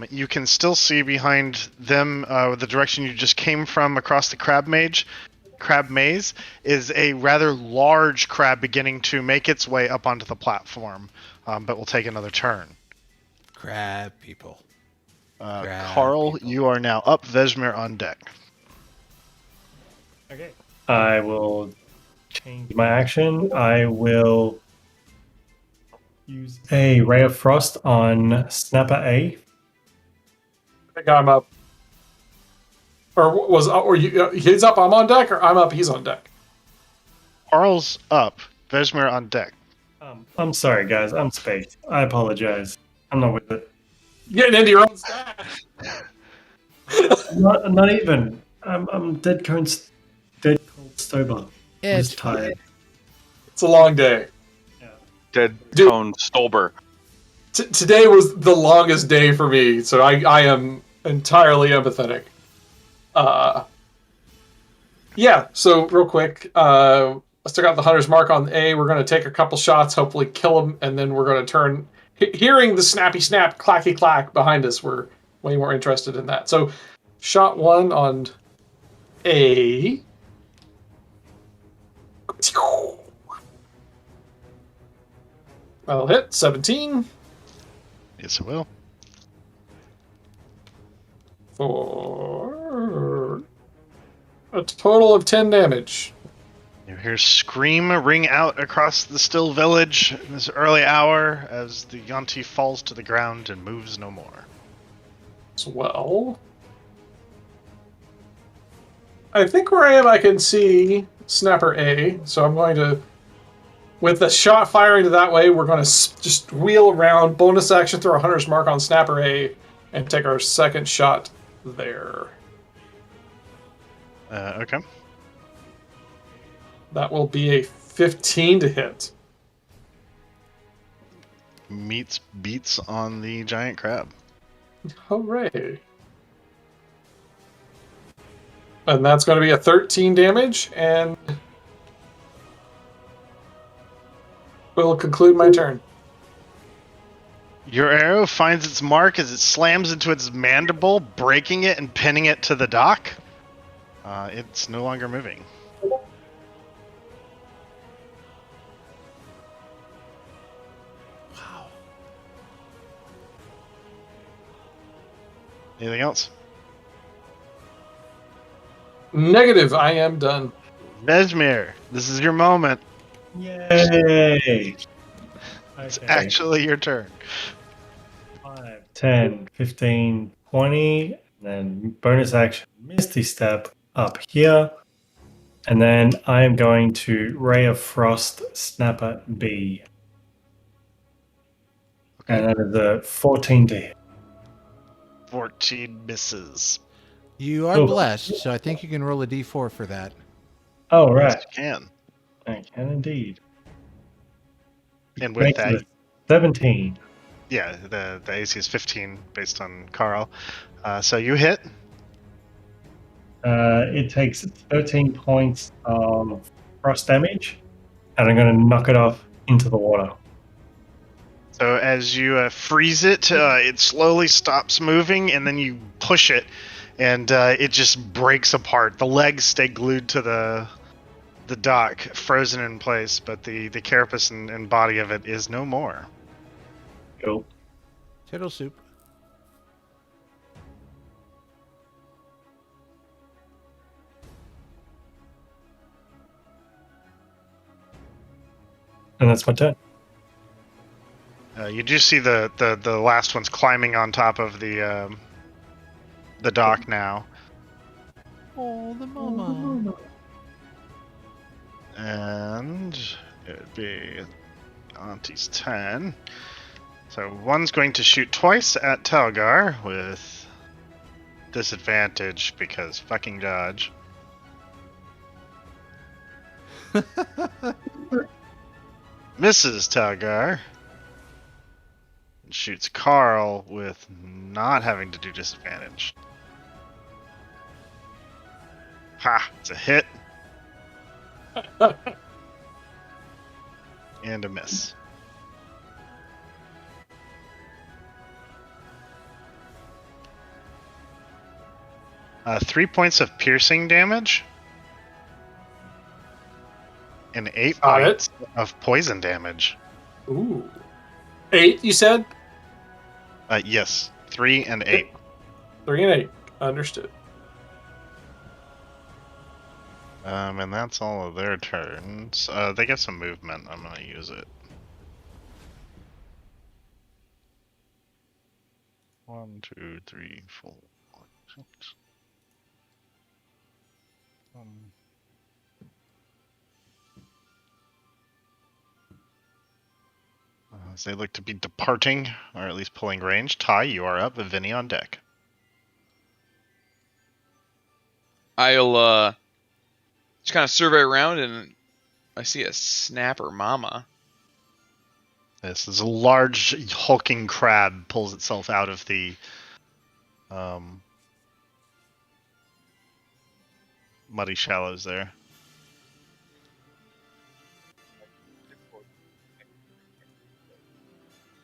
You can still see behind them the direction you just came from across the crab maze is a rather large crab beginning to make its way up onto the platform, but will take another turn. Crab people. Karl, you are now up. Vesmir on deck. Okay. I will change my action. I will use a Ray of Frost on Snapper A. I think I'm up. Or he's up, I'm on deck, or I'm up, he's on deck? Karl's up. Vesmir on deck. I'm sorry, guys. I'm spaced. I apologize. I'm not with it. Getting into your own stash. Not even. I'm dead cold sober. I'm It's just tired. It's a long day. Dead Dude. Cone Stolber. Today was the longest day for me, so I am entirely empathetic. Yeah, so real quick, let's take out the Hunter's Mark on A. We're going to take a couple shots, hopefully kill him, and then we're going to turn... Hearing the snappy snap, clacky clack behind us, we're way more interested in that. So, shot 1 on A. That'll hit, 17. Yes, it will. For a total of 10 damage. You hear scream ring out across the still village in this early hour as the Yonti falls to the ground and moves no more. As well. I think where I am, I can see Snapper A, so I'm going to... With the shot firing to that way, we're going to just wheel around, bonus action, throw a Hunter's Mark on Snapper A, and take our second shot there. Okay. That will be a 15 to hit. Meets beats on the giant crab. Hooray. And that's going to be a 13 damage, and will conclude my turn. Your arrow finds its mark as it slams into its mandible, breaking it and pinning it to the dock. It's no longer moving. wow. Anything else? Negative, I am done. Vesmir, this is your moment. Yay! It's Okay. actually your turn. 5, 10, 15, 20, and then bonus action Misty Step up here. And then I am going to Ray of Frost Snapper B. And that is a 14 to hit. 14 misses. You are Oh. blessed, so I think you can roll a d4 for that. Oh, Yes, right. you can. I can indeed. And with Makes that, it 17. yeah, the AC is 15 based on Karl. So you hit. It takes 13 points of frost damage, and I'm going to knock it off into the water. So as you freeze it, it slowly stops moving, and then you push it, and it just breaks apart. The legs stay glued to the dock, frozen in place, but the carapace and body of it is no more. Cool. Tittle soup. And that's my turn. You do see the last one's climbing on top of the dock now. Oh, the mama. And it would be Auntie's 10. So one's going to shoot twice at Talgar with disadvantage because fucking dodge. Misses Talgar. And shoots Karl with not having to do disadvantage. Ha! It's a hit. And a miss. Uh, 3 points of piercing damage. And 8 Got it. points of poison damage. Ooh. 8, you said? Yes, 3 and 8. 3 and 8. Understood. And that's all of their turns. They get some movement. I'm gonna use it. 1, 2, 3, 4, 5, 6. As they look to be departing, or at least pulling range, Tyee, you are up. Vinny on deck. I'll just kind of survey around, and I see a snapper mama. This is a large hulking crab pulls itself out of the muddy shallows there.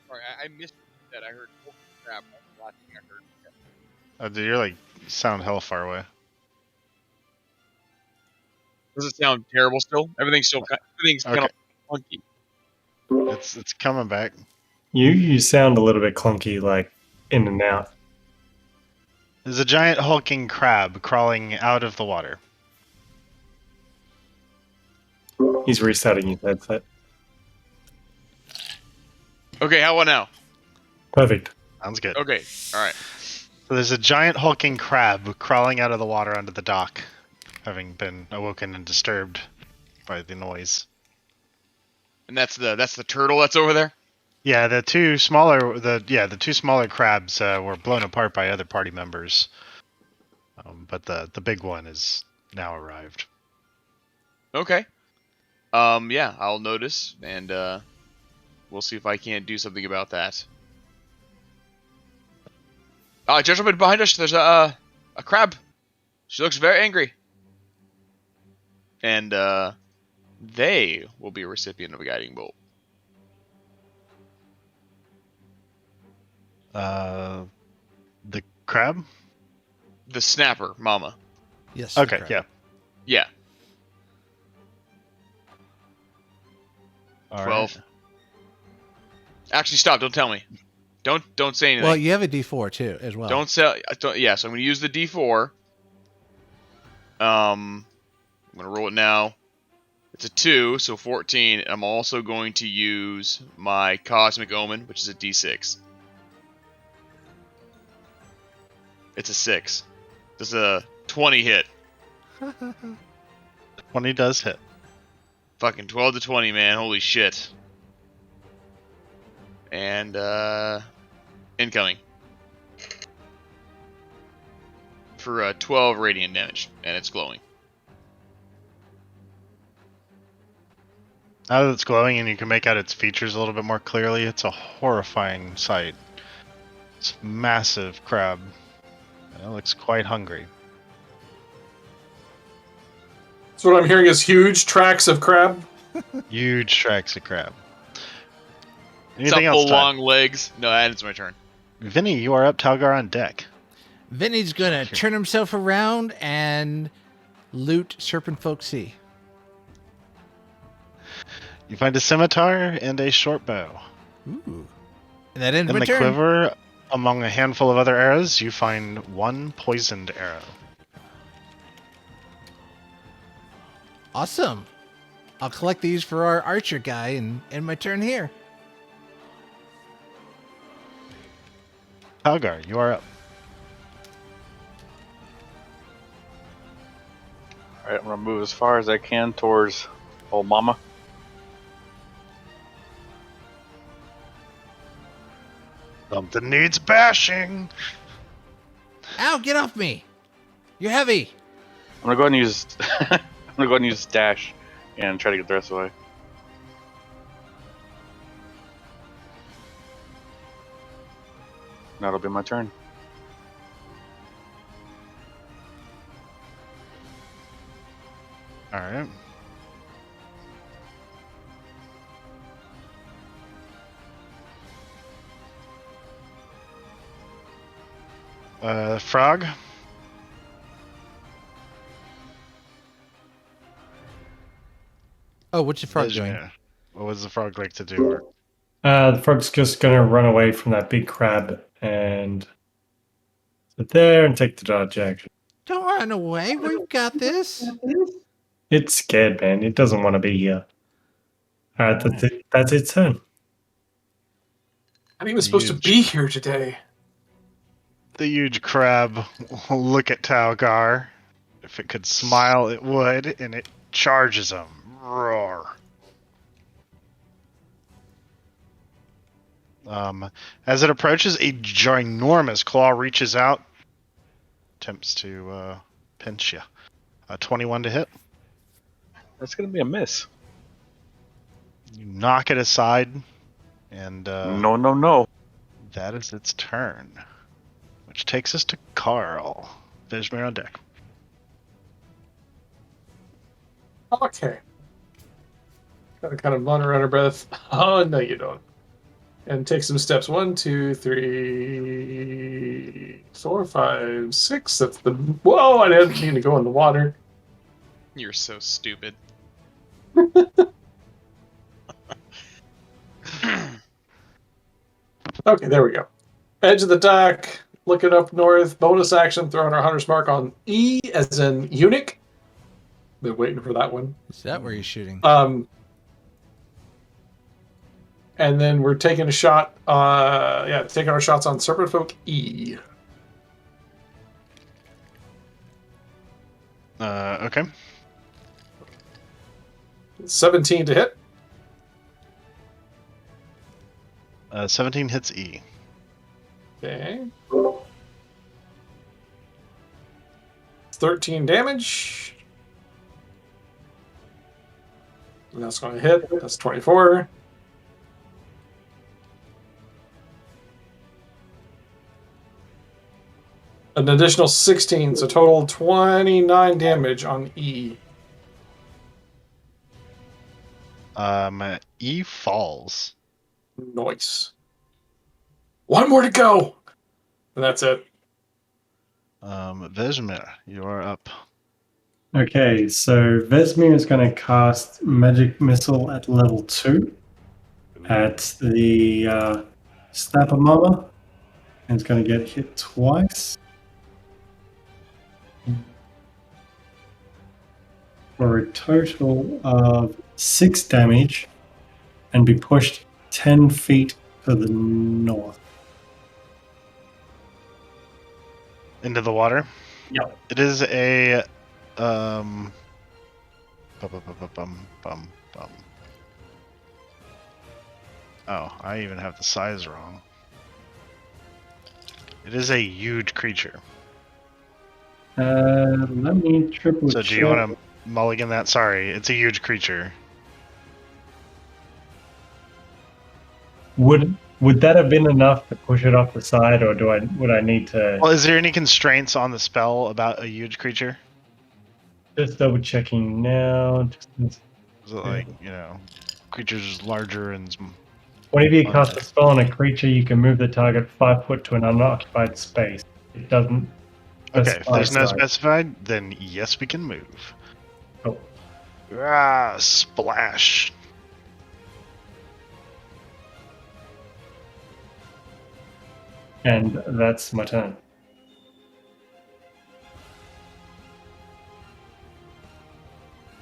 Sorry, I missed that. I heard crap. Last thing I heard. Dude, you're like, you sound hell far away. Does it sound terrible still? Everything's kind of funky. It's coming back. You sound a little bit clunky, like in and out. There's a giant hulking crab crawling out of the water. He's restarting his headset. Okay, how about now? Perfect. Sounds good. Okay, all right. So there's a giant hulking crab crawling out of the water onto the dock, having been awoken and disturbed by the noise. And that's the turtle that's over there. Yeah, the two smaller crabs were blown apart by other party members, but the big one is now arrived. Okay. Yeah, I'll notice, and we'll see if I can't do something about that. Gentleman behind us, there's a crab. She looks very angry. And they will be a recipient of a guiding bolt. The crab? The snapper, mama. Yes. Okay, yeah. Yeah. All 12. right. Actually, stop. Don't tell me. Don't say anything. Well, you have a D4 too, as well. Don't say. Yeah, so I'm going to use the D4. I'm going to roll it now. It's a 2, so 14. I'm also going to use my Cosmic Omen, which is a D6. It's a 6. Does a 20 hit? 20 does hit. Fucking 12 to 20, man. Holy shit. And, incoming. For 12 radiant damage, and it's glowing. Now that it's glowing and you can make out its features a little bit more clearly, it's a horrifying sight. It's a massive crab. And it looks quite hungry. So what I'm hearing is huge tracks of crab. Huge tracks of crab. Something Anything else, Todd? long legs. No, that is my turn. Vinny, you are up. Talgar on deck. Vinny's gonna turn himself around and loot Serpent Folk Sea. You find a scimitar and a short bow. Ooh. And that ends In my the turn. quiver, among a handful of other arrows, you find one poisoned arrow. Awesome. I'll collect these for our archer guy and end my turn here. Talgar, you are up. Alright, I'm gonna move as far as I can towards old mama. Something needs bashing. Ow, get off me. You're heavy. I'm gonna go ahead and use I'm gonna go ahead and use dash and try to get the rest away. That'll be my turn. Alright. Frog? Oh, what's the frog doing? Vesmir. What was the frog like to do? The frog's just gonna run away from that big crab and Sit there and take the dodge action. Don't run away. We've got this. It's scared, man. It doesn't want to be here. Alright, that's it. That's its turn. I'm even supposed to be here today. The huge crab will look at Talgar. If it could smile, it would, and it charges him. Roar. As it approaches, a ginormous claw reaches out, attempts to pinch you. 21 to hit. That's going to be a miss. You knock it aside, and No. that is its turn. Which takes us to Karl. Vesmir on deck. Okay. Gotta kind of mutter under breath. Oh, no, you don't. And take some steps. 1, 2, 3, 4, 5, 6. That's the. Whoa, I didn't mean to go in the water. You're so stupid. Okay, there we go. Edge of the dock. Looking up north. Bonus action. Throwing our hunter's mark on E, as in eunuch. Been waiting for that one. Is that where you're shooting? And then we're taking a shot. Taking our shots on Serpent Folk E. Okay. 17 to hit. 17 hits E. Okay. 13 damage. And that's going to hit. That's 24. An additional 16, so total 29 damage on E. E falls. Nice. One more to go! And that's it. Vesmir, you are up. Okay, so Vesmir is going to cast Magic Missile at level 2 at the Snapper Mama. And it's going to get hit twice. For a total of 6 damage and be pushed 10 feet to the north. Into the water? Yep. It is a bum. Oh, I even have the size wrong. It is a huge creature. Let me triple So check. do you want to mulligan that? Sorry, it's a huge creature. Would that have been enough to push it off the side, or would I need to? Well, is there any constraints on the spell about a huge creature? Just double checking now. Is it like, creatures larger and... Whenever you cast a spell on a creature, you can move the target 5 foot to an unoccupied space. It doesn't. Okay, if there's no size. specified, then yes, we can move. Cool. Splash. And that's my turn.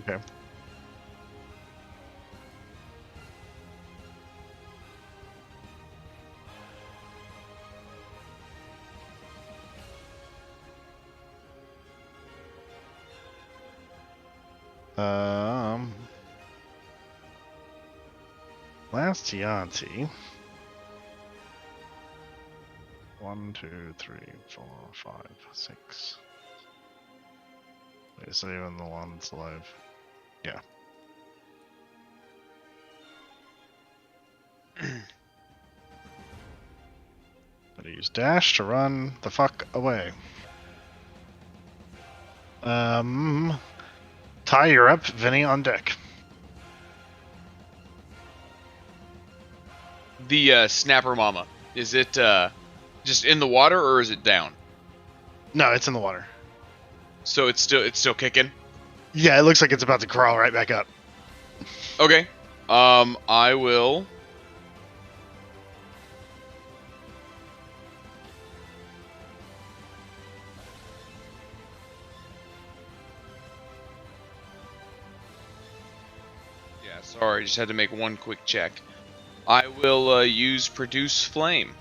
Okay. Last Tianti. 1, 2, 3, 4, 5, 6. Wait, is that even the one that's alive? Yeah. Better use dash to run the fuck away. Tyee, you're up. Vinny on deck. The Snapper Mama, is it just in the water or is it down? No, it's in the water. So it's still kicking? Yeah, it looks like it's about to crawl right back up. Okay. I will... Yeah, sorry, just had to make one quick check. I will use Produce Flame.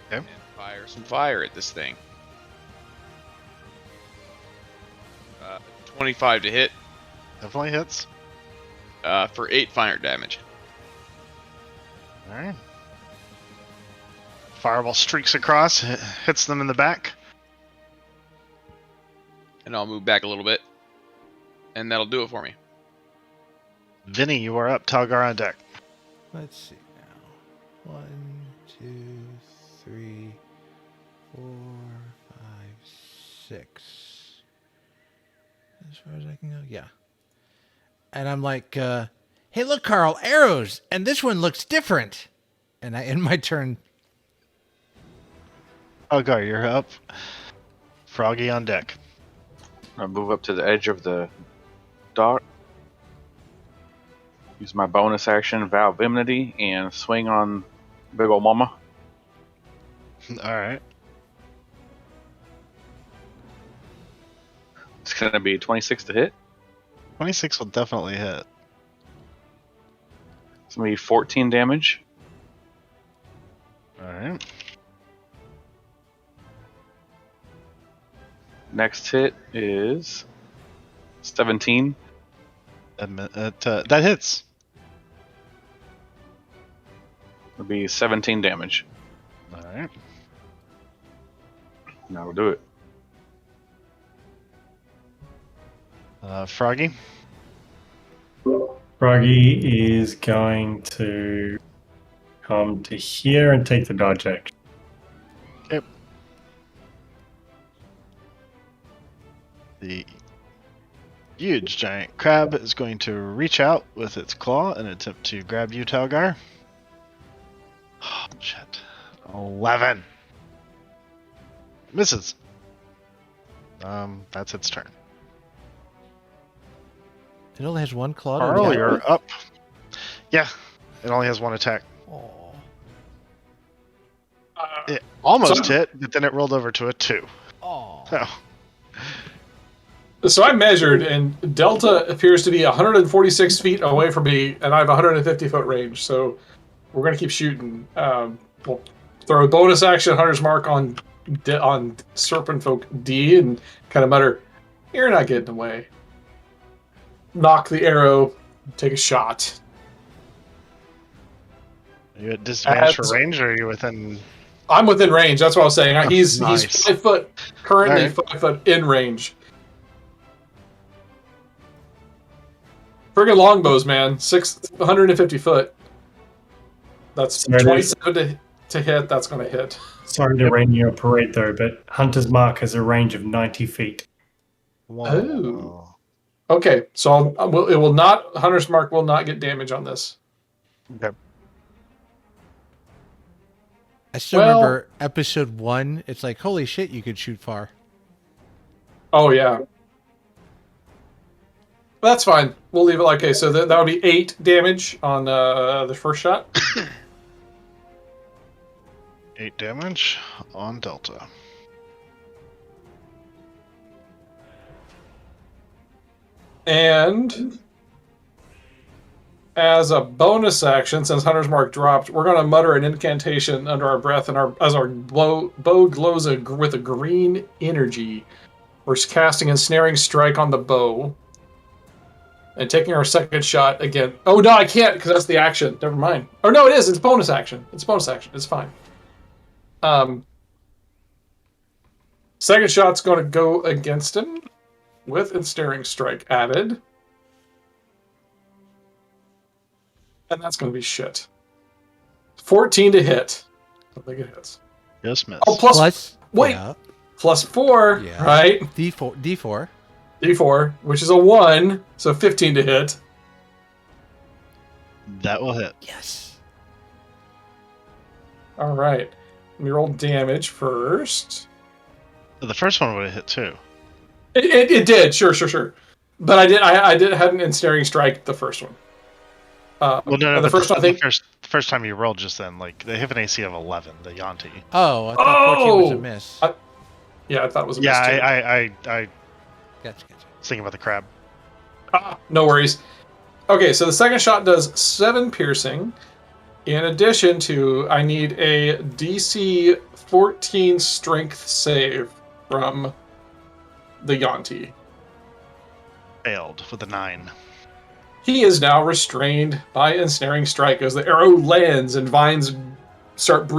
Okay. And fire some fire at this thing. 25 to hit. Definitely hits. For 8 fire damage. All right. Fireball streaks across, hits them in the back. And I'll move back a little bit. And that'll do it for me. Vinny, you are up. Talgar on deck. Let's see now. 1, 2, 3, 4, 5, 6. As far as I can go, yeah. And I'm like, hey, look, Karl, arrows, and this one looks different. And I end my turn. Talgar, you're up. Froggy on deck. I'll move up to the edge of the dock. Use my bonus action, Vow of Enmity, and swing on Big Ol' Mama. All right. It's going to be 26 to hit. 26 will definitely hit. It's going to be 14 damage. All right. Next hit is 17. That hits. It'll be 17 damage. All right. That'll do it. Froggy. Froggy is going to come to here and take the dodge action. Yep. The huge giant crab is going to reach out with its claw and attempt to grab you, Talgar. Oh, shit. 11. Misses. That's its turn. It only has one claw. Karl, you're up. Yeah, it only has one attack. Oh. It almost hit, but then it rolled over to a 2. Oh. So I measured, and Delta appears to be 146 feet away from me, and I have 150 foot range. So we're gonna keep shooting. We'll throw a bonus action Hunter's Mark on Serpent Folk D, and kind of mutter, "You're not getting away." Knock the arrow, take a shot. Are you at disadvantage for range, or are you within? I'm within range. That's what I was saying. He's nice. 5 foot, currently All right. 5 foot in range. Friggin' longbows, man. 150 foot. That's Sorry, 27 to hit. That's going to hit. Sorry to rain your parade though, but Hunter's Mark has a range of 90 feet. Oh. Okay, so it will not. Hunter's Mark will not get damage on this. Okay. I still remember episode 1. It's like, holy shit, you could shoot far. Oh yeah. That's fine. We'll leave it like okay. So that would be 8 damage on the first shot. 8 damage on Delta. And as a bonus action, since Hunter's Mark dropped, we're going to mutter an incantation under our breath, and as our bow glows with a green energy, we're casting Ensnaring Strike on the bow. And taking our second shot again. Oh, no, I can't, because that's the action. Never mind. Oh, no, it is. It's bonus action. It's bonus action. It's fine. Second shot's going to go against him with Ensnaring Strike added. And that's going to be shit. 14 to hit. I don't think it hits. Just miss. Oh, wait. Yeah. Plus 4, Yeah. right? D4. D4, which is a 1, so 15 to hit. That will hit. Yes. All right. Let me roll damage first. The first one would have hit too. It did, sure. But I had an Ensnaring Strike the first one. Well, no, the first one, I think. the first time you rolled just then, like they have an AC of 11. The Yanti. Oh, I thought 14 was a miss. Yeah, I thought it was a Yeah, mistake. I Gotcha. was thinking about the crab. No worries. Okay, so the second shot does 7 piercing. In addition to, I need a DC 14 strength save from the Yonti. Failed with a 9. He is now restrained by ensnaring strike as the arrow lands and vines start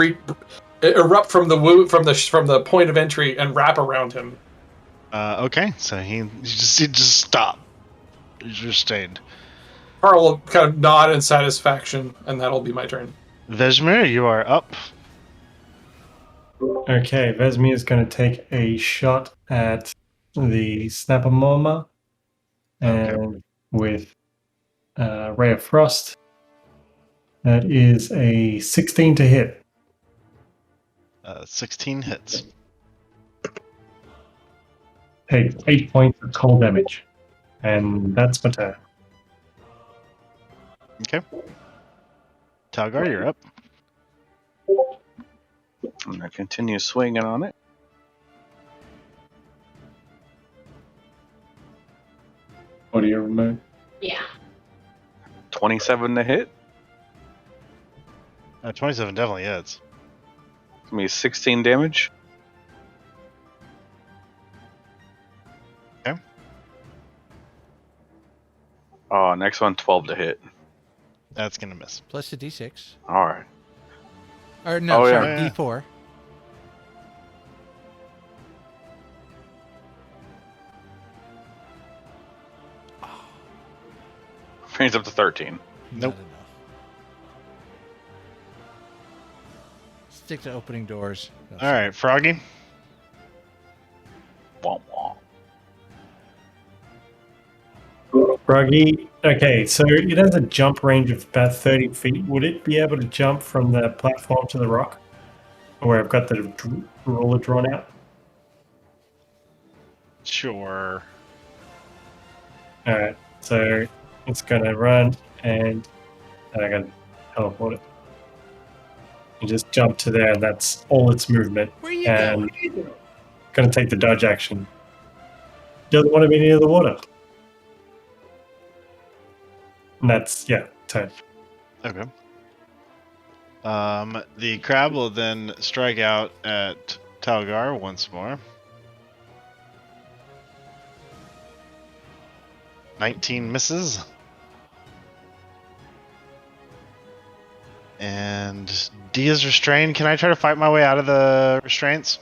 erupt from the from the point of entry and wrap around him. Okay, so he just stop. He's restrained. Karl will kind of nod in satisfaction, and that'll be my turn. Vesmir, you are up. Okay, Vesmir is going to take a shot at the Snapper Mama, and with Ray of Frost. That is a 16 to hit. 16 hits. Take 8 points of cold damage. And that's my turn. Okay. Talgar, you're up. I'm going to continue swinging on it. What do you remove? 27 to hit. 27 definitely hits. Give me 16 damage. Okay. Oh, next one, 12 to hit. That's gonna miss. Plus the D6. All right. Or no, Oh, sorry, yeah. D4. Brings up to 13. Nope. Not enough. Stick to opening doors. No, All right, Froggy. Womp womp. Froggy. Okay, so it has a jump range of about 30 feet. Would it be able to jump from the platform to the rock? Where I've got the ruler drawn out? Sure. Alright, so it's going to run and I got to teleport it. You just jump to there, and that's all its movement. Where you and going? going to take the dodge action. Doesn't want to be near the water. And that's, yeah, turn. Okay. The crab will then strike out at Talgar once more. 19 misses. And D is restrained. Can I try to fight my way out of the restraints?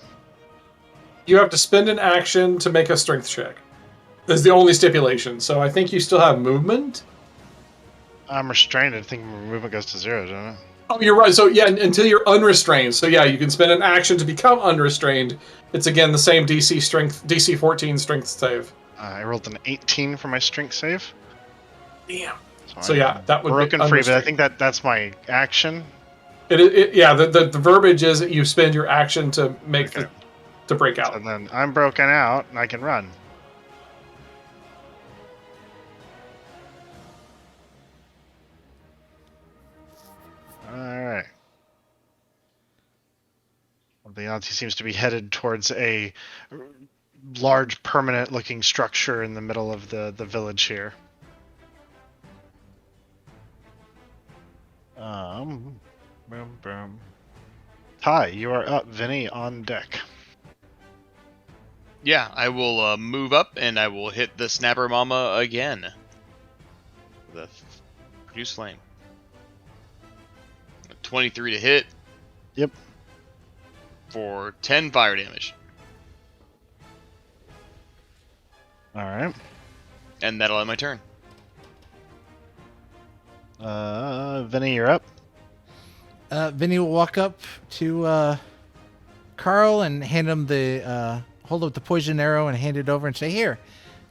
You have to spend an action to make a strength check. That's the only stipulation. So I think you still have movement. I'm restrained. I think my movement goes to 0, doesn't it? Oh, you're right. So yeah, until you're unrestrained. So yeah, you can spend an action to become unrestrained. It's again the same DC 14 strength save. I rolled an 18 for my strength save. Damn. So I'm yeah, that would broken be free, but I unrestrained. think that's my action. Yeah, the verbiage is that you spend your action to make Okay. to break out. And then I'm broken out, and I can run. Alright. The Auntie seems to be headed towards a large, permanent-looking structure in the middle of the village here. Boom, boom. Tyee, you are up. Vinny, on deck. Yeah, I will move up and I will hit the Snapper Mama again. The produce flame. 23 to hit. Yep. For 10 fire damage. Alright. And that'll end my turn. Vinny, you're up. Vinny will walk up to Karl and hand him the hold up the poison arrow and hand it over and say, "Here,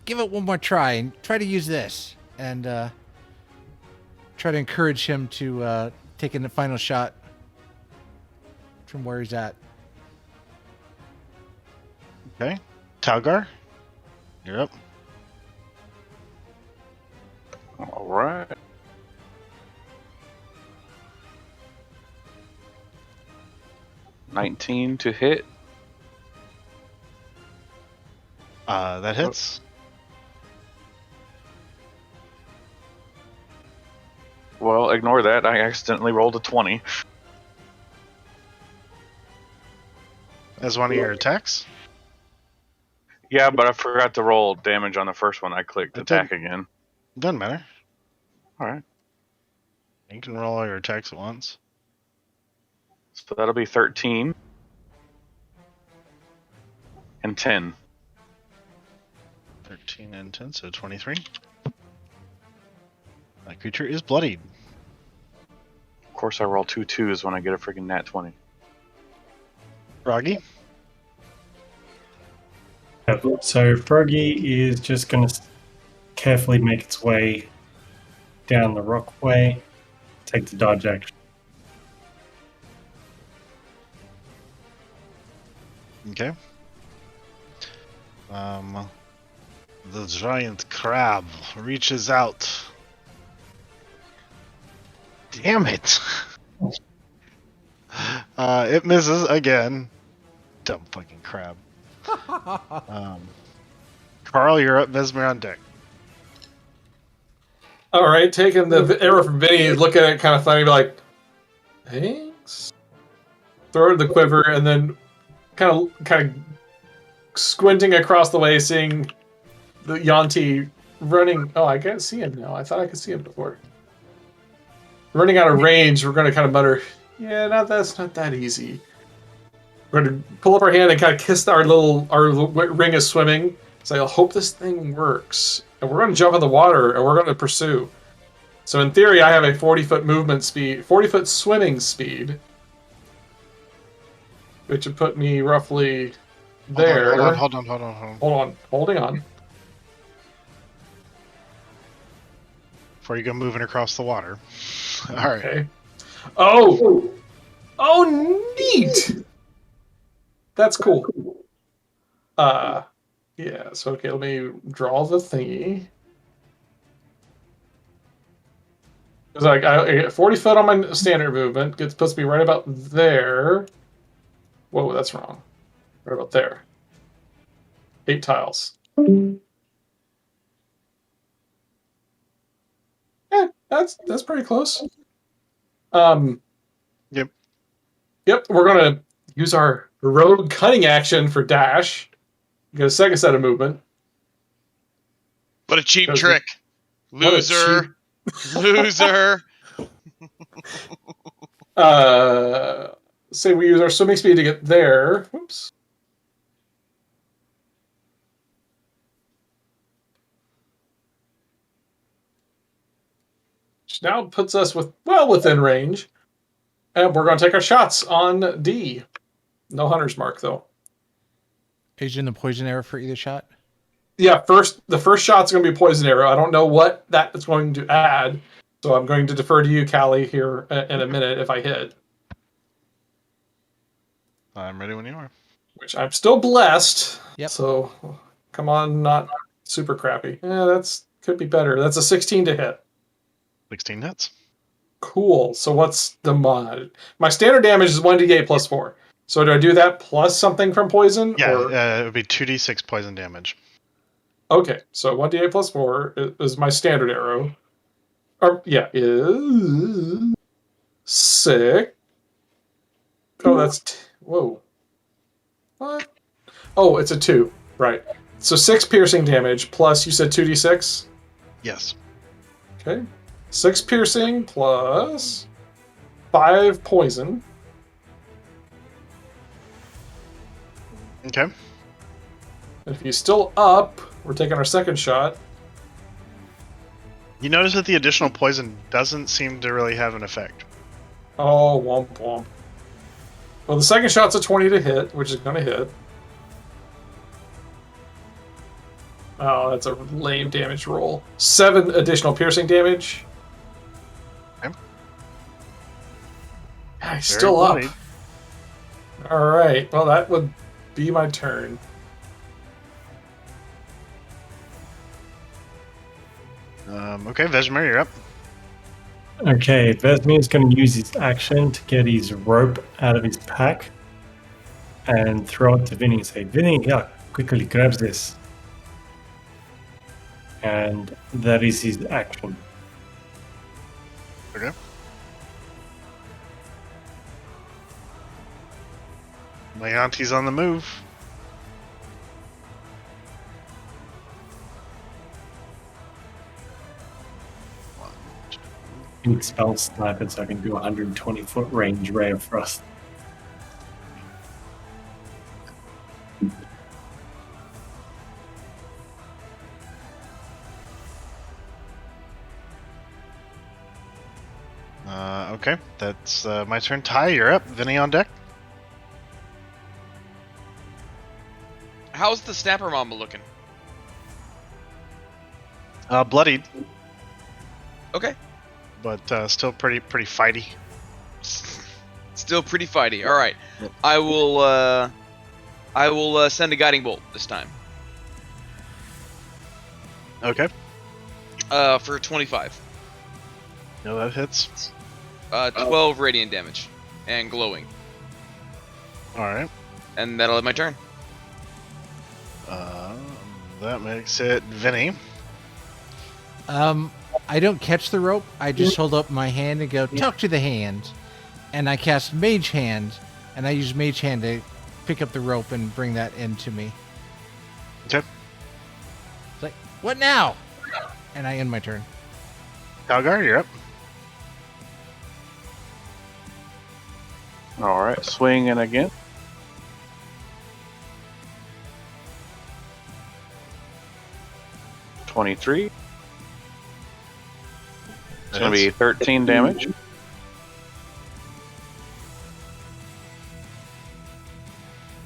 give it one more try and try to use this." And try to encourage him to take in the final shot from where he's at. Okay. Talgar, you're up. All right. $19 to hit. That hits. Well, ignore that. I accidentally rolled a 20. As one of your attacks? Yeah, but I forgot to roll damage on the first one. I clicked It attack again. Doesn't matter. All right. You can roll all your attacks at once. So that'll be 13 and 10. 13 and 10, so 23. That creature is bloodied. Of course, I roll 2 2s when I get a freaking nat 20. Froggy? So Froggy is just going to carefully make its way down the rockway, take the dodge action. Okay. The giant crab reaches out. Damn it! It misses again. Dumb fucking crab. Karl, you're up. Vesmir on deck. All right, taking the arrow from Vinny, look at it kind of funny, be like, thanks. Throw it in the quiver, and then kind of squinting across the way, seeing the Yanti running. Oh, I can't see him now. I thought I could see him before. Running out of range, we're going to kind of mutter, "Yeah, that's not that easy." We're going to pull up our hand and kind of kiss our ring of swimming. So I hope this thing works. And we're going to jump in the water, and we're going to pursue. So in theory, I have a 40-foot movement speed, 40-foot swimming speed, which would put me roughly there. Hold on. Holding on. Before you go moving across the water. Alright. Okay. Oh, neat! That's cool. Yeah, so okay, let me draw the thingy. It's like I get 40 foot on my standard movement, puts me right about there. Whoa, that's wrong. Right about there. 8 tiles. Yeah, that's pretty close. Yep. Yep, we're gonna use our rogue cunning action for dash. Get a second set of movement. What a cheap trick. What a Loser. Loser. Say we use our swimming speed to get there. Whoops. Which now puts us within range. And we're going to take our shots on D. No hunter's mark, though. Is in the poison arrow for either shot? Yeah, the first shot's going to be poison arrow. I don't know what that is going to add, so I'm going to defer to you, Callie, here in a minute if I hit. I'm ready when you are. Which I'm still blessed. Yep. So, come on, not super crappy. Yeah, that's could be better. That's a 16 to hit. 16 hits. Cool. So what's the mod? My standard damage is 1d8 plus 4. So do I do that plus something from poison? Yeah, or... it would be 2d6 poison damage. Okay, so 1d8 plus 4 is my standard arrow. Or, yeah, is 6. Oh, that's... Whoa. What? Oh, it's a 2. Right. So 6 piercing damage plus, you said 2d6? Yes. Okay. 6 piercing plus 5 poison. Okay. If he's still up, we're taking our second shot. You notice that the additional poison doesn't seem to really have an effect. Oh, womp womp. Well, the second shot's a 20 to hit, which is going to hit. Oh, that's a lame damage roll. 7 additional piercing damage. Okay. Yeah, he's Very still up. bloodied. Alright, well, that would be my turn. Okay, Vesmir, you're up. Okay, Vesmir is going to use his action to get his rope out of his pack and throw it to Vinny and say, Vinny, yeah, quickly grabs this. And that is his action. Okay. My auntie's on the move. I need spell snipe it so I can do 120-foot range ray of frost. Okay, that's my turn. Tyee, you're up. Vinny on deck. How's the Snapper Mamba looking? Bloodied, Okay. but still pretty fighty. Still pretty fighty. All right. I will send a guiding bolt this time. Okay. For 25. No, that hits. 12 radiant damage and glowing, All right. and that'll have my turn. That makes it Vinny. I don't catch the rope. I just hold up my hand and go, talk to the hand. And I cast Mage Hand, and I use Mage Hand to pick up the rope and bring that into me. Okay. It's like, what now? And I end my turn. Talgar, you're up. All right, swing in again. $23. It's going to be 13 damage.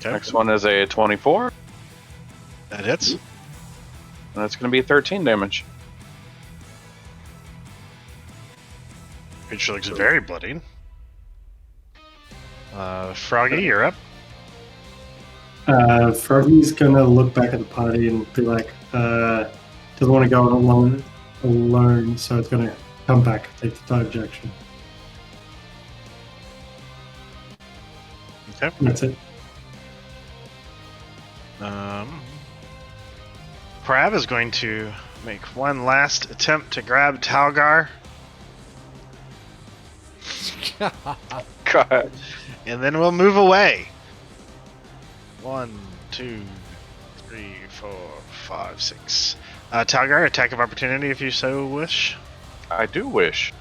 Okay. Next one is a 24, That hits. and it's going to be 13 damage. Creature looks very bloodied. Froggy, you're up. Froggy's gonna look back at the party and be like, doesn't want to go alone, so it's gonna come back, take the dodge action. Okay. That's it. Crab is going to make one last attempt to grab Talgar, God. and then we'll move away. 1, 2, 3, 4, 5, 6. Talgar, attack of opportunity if you so wish. I do wish.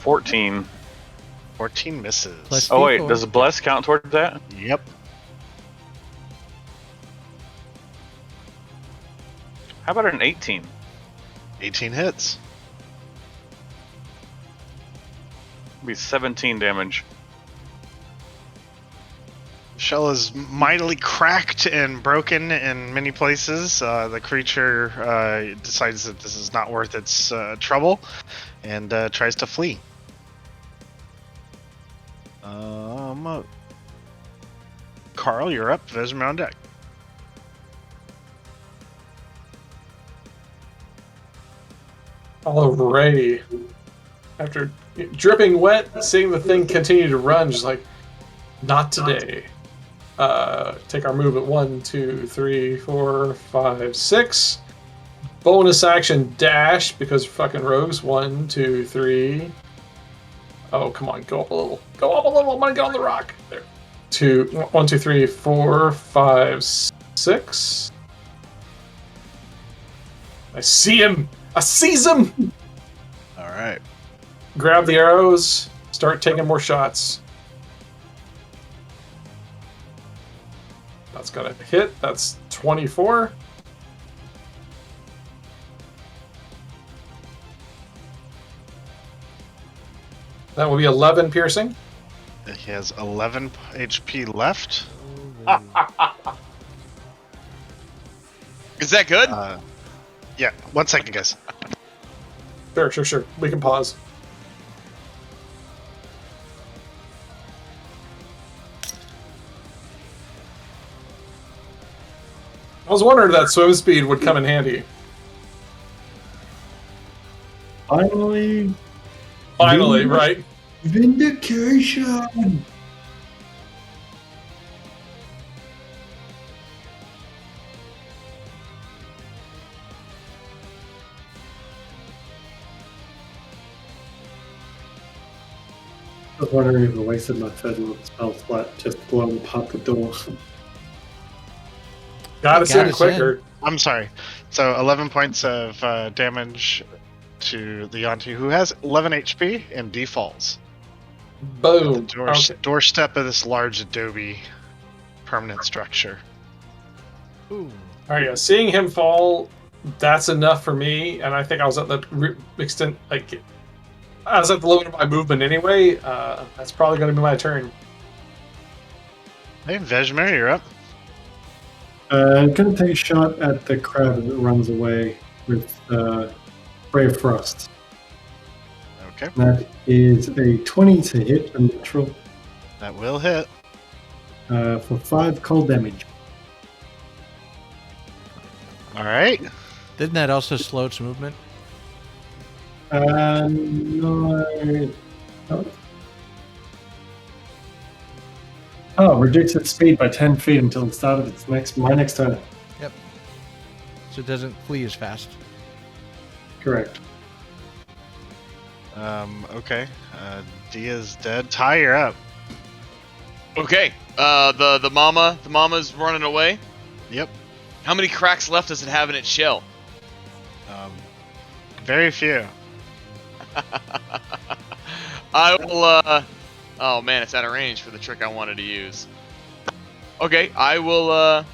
14. 14 misses. Plus- Oh wait, D4. does the bless count towards that? Yep. How about an 18? 18 hits. It'll be 17 damage. Shell is mightily cracked and broken in many places. The creature decides that this is not worth its trouble and tries to flee. Karl, you're up. Vesmir on deck. Alrighty. After dripping wet, seeing the thing continue to run, just like, not today. Take our move at 1, 2, 3, 4, 5, 6. Bonus action dash because fucking rogues. 1, 2, 3. Oh, come on, go up a little. Go up a little. I'm gonna get on the rock. There. 1, 2, 3, 4, 5, 6. I see him. I seize him. All right. Grab the arrows. Start taking more shots. That's got a hit. That's 24. That will be 11 piercing. He has 11 HP left. Is that good? Yeah, 1 second, guys. Sure. We can pause. I was wondering if that swim speed would come in handy. Finally, Finally, right? vindication. wondering if I wasted my third level spell slot just blowing past the door. Gotta Got send us quicker. I'm sorry. So 11 points of damage to the Yonti, who has 11 HP and defalls. Boom. The Okay. doorstep of this large Adobe permanent structure. Ooh. All right, yeah. Seeing him fall, that's enough for me, and I think I was at the extent, like, I was at the limit of my movement anyway. That's probably going to be my turn. Hey, Vesmir, you're up. I'm gonna take a shot at the crab as it runs away with Brave Frost. Okay, That is a 20 to hit, a natural, that will hit. for 5 cold damage. All right. Didn't that also slow its movement? No. Oh, reduce its speed by 10 feet until the start of my next turn. Yep. So it doesn't flee as fast. Correct. Okay. Dia's dead. Tyee, you're up. Okay. The mama's running away. Yep. How many cracks left does it have in its shell? Very few. I will. Oh man, it's out of range for the trick I wanted to use. Okay, I will.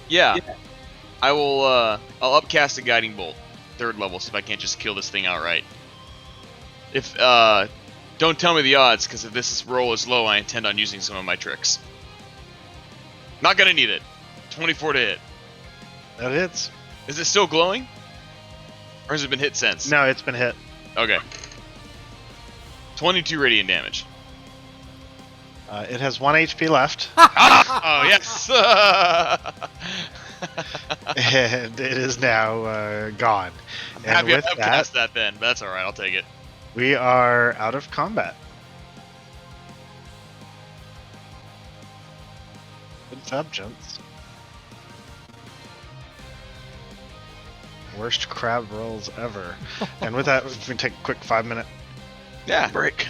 Yeah. I will. I'll upcast a guiding bolt, 3rd level, so if I can't just kill this thing outright. If don't tell me the odds, because if this roll is low, I intend on using some of my tricks. Not gonna need it. 24 to hit. That hits. Is it still glowing? Or has it been hit since? No, it's been hit. Okay. 22 radiant damage. It has 1 HP left, Oh, yes! and it is now gone. I'm And happy I with upcast that then, but that's alright, I'll take it. we are out of combat. Good job, gents. Worst crab rolls ever. And with that, we can take a quick 5-minute Yeah. break.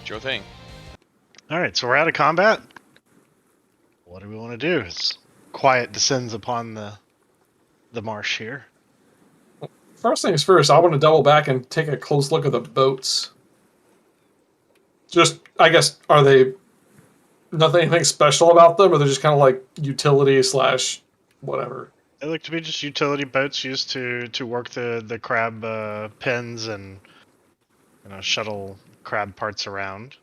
Sure thing. Alright, so we're out of combat. What do we want to do? As quiet descends upon the marsh here. First things first, I want to double back and take a close look at the boats. Just, I guess, are they anything special about them, or they're just kind of like utility / whatever? They look to be just utility boats used to work the crab pens and shuttle crab parts around.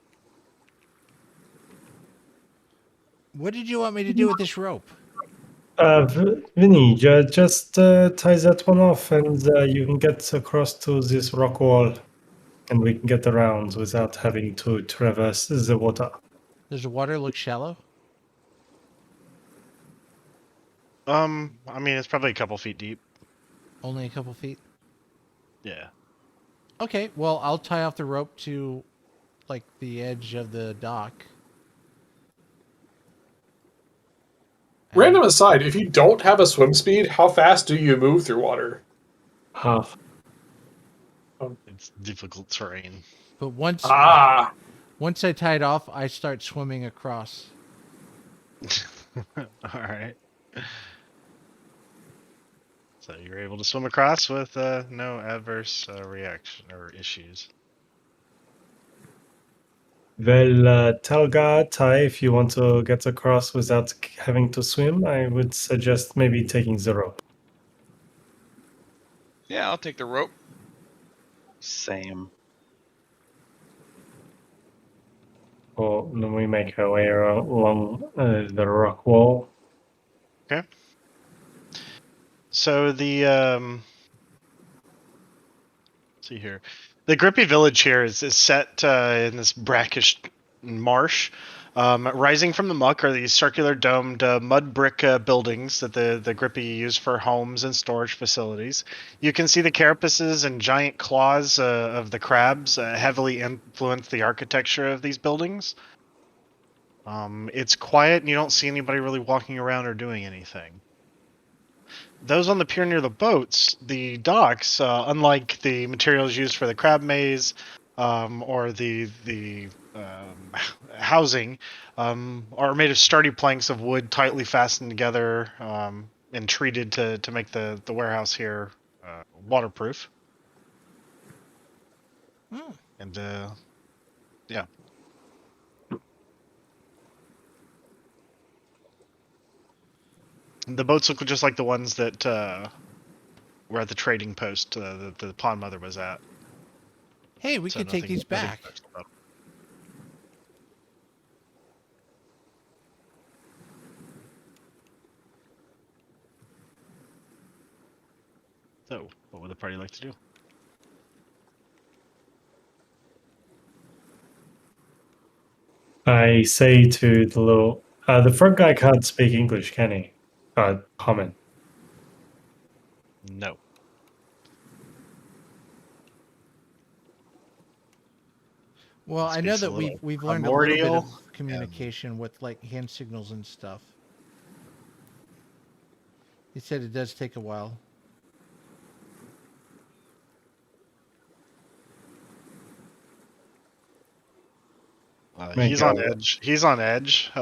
What did you want me to do with this rope? Vinny, just tie that one off and you can get across to this rock wall and we can get around without having to traverse the water. Does the water look shallow? I mean, it's probably a couple feet deep. Only a couple feet? Yeah. Okay, well, I'll tie off the rope to, like, the edge of the dock. Random aside, if you don't have a swim speed, how fast do you move through water? Half. It's difficult terrain. But once Ah, once I tie it off, I start swimming across. Alright. So you're able to swim across with no adverse reaction or issues. Well, Talgar, Tyee, if you want to get across without having to swim, I would suggest maybe taking the rope. Yeah, I'll take the rope. Same. Or then we make our way along the rock wall. Okay. So the let's see here. The Grippy Village here is set in this brackish marsh. Rising from the muck are these circular domed mud brick buildings that the Grippy use for homes and storage facilities. You can see the carapaces and giant claws of the crabs heavily influence the architecture of these buildings. It's quiet and you don't see anybody really walking around or doing anything. those on the pier near the boats, the docks, unlike the materials used for the crab maze or the housing, are made of sturdy planks of wood tightly fastened together and treated to make the warehouse here waterproof. And yeah. The boats look just like the ones that were at the trading post that the pond mother was at. Hey, we So could take nothing- these nothing back. special about them. So, what would the party like to do? I say to the little, the front guy can't speak English, can he? Common. No. Well, I know Speaks a that little we've learned a little bit primordial of communication with like hand signals and stuff. He said it does take a while. He's on edge. He's on edge.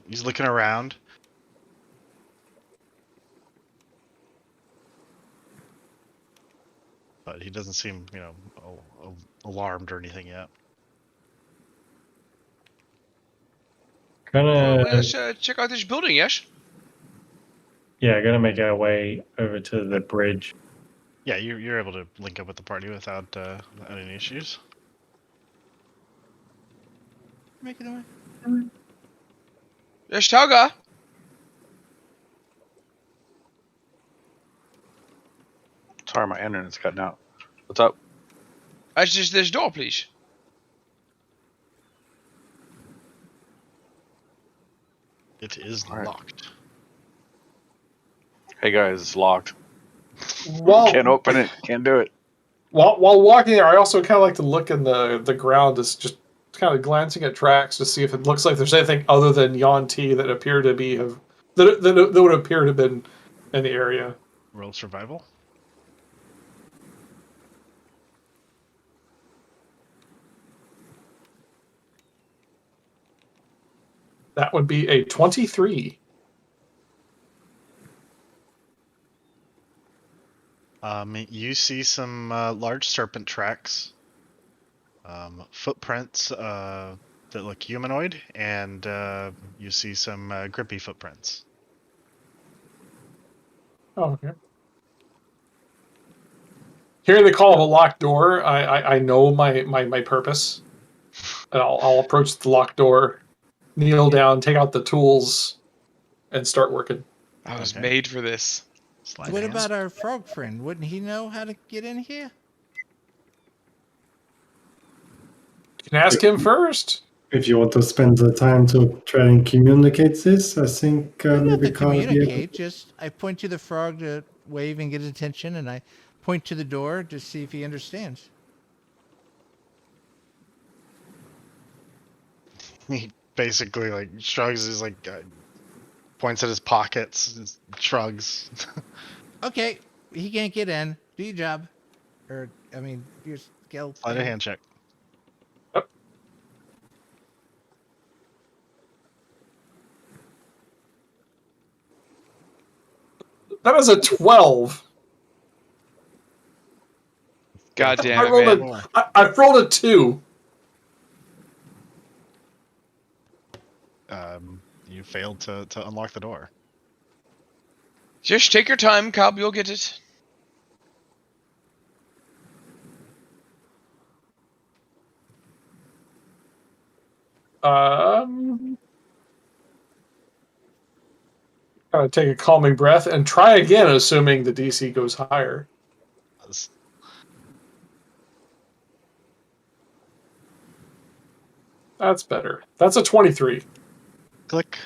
He's looking around. But he doesn't seem, alarmed or anything yet. Gonna Let's check out this building, yes? gonna make our way over to the bridge. Yeah, you're able to link up with the party without any issues. Make it away. Yes, Talgar. Sorry, my internet's cutting out. What's up? Just this door, please. It is All right. locked. Hey guys, it's locked. While, Can't open it. Can't do it. while walking there, I also kind of like to look in the ground, just kind of glancing at tracks to see if it looks like there's anything other than Yuan-Ti that appear to be that would appear to have been in the area. Roll survival. That would be a 23. You see some large serpent tracks, footprints that look humanoid, and you see some grippy footprints. Oh, okay. Hearing the call of a locked door, I know my purpose. And I'll approach the locked door, kneel down, take out the tools, and start working. I was Okay. made for this. Slide What hands. about our frog friend? Wouldn't he know how to get in here? You can ask him first. If you want to spend the time to try and communicate this, I think I don't have maybe to Karl will be able. communicate. Just I point to the frog to wave and get his attention, and I point to the door to see if he understands. He basically shrugs. He's points at his pockets, shrugs. Okay, he can't get in. Do your job, or I mean, your skill. Slide a hand check. That is a 12. God damn I it, rolled man. I rolled a 2. You failed to unlock the door. Just take your time, Kalb. You'll get it. Kind of take a calming breath and try again, assuming the DC goes higher. That's better. That's a 23. Click.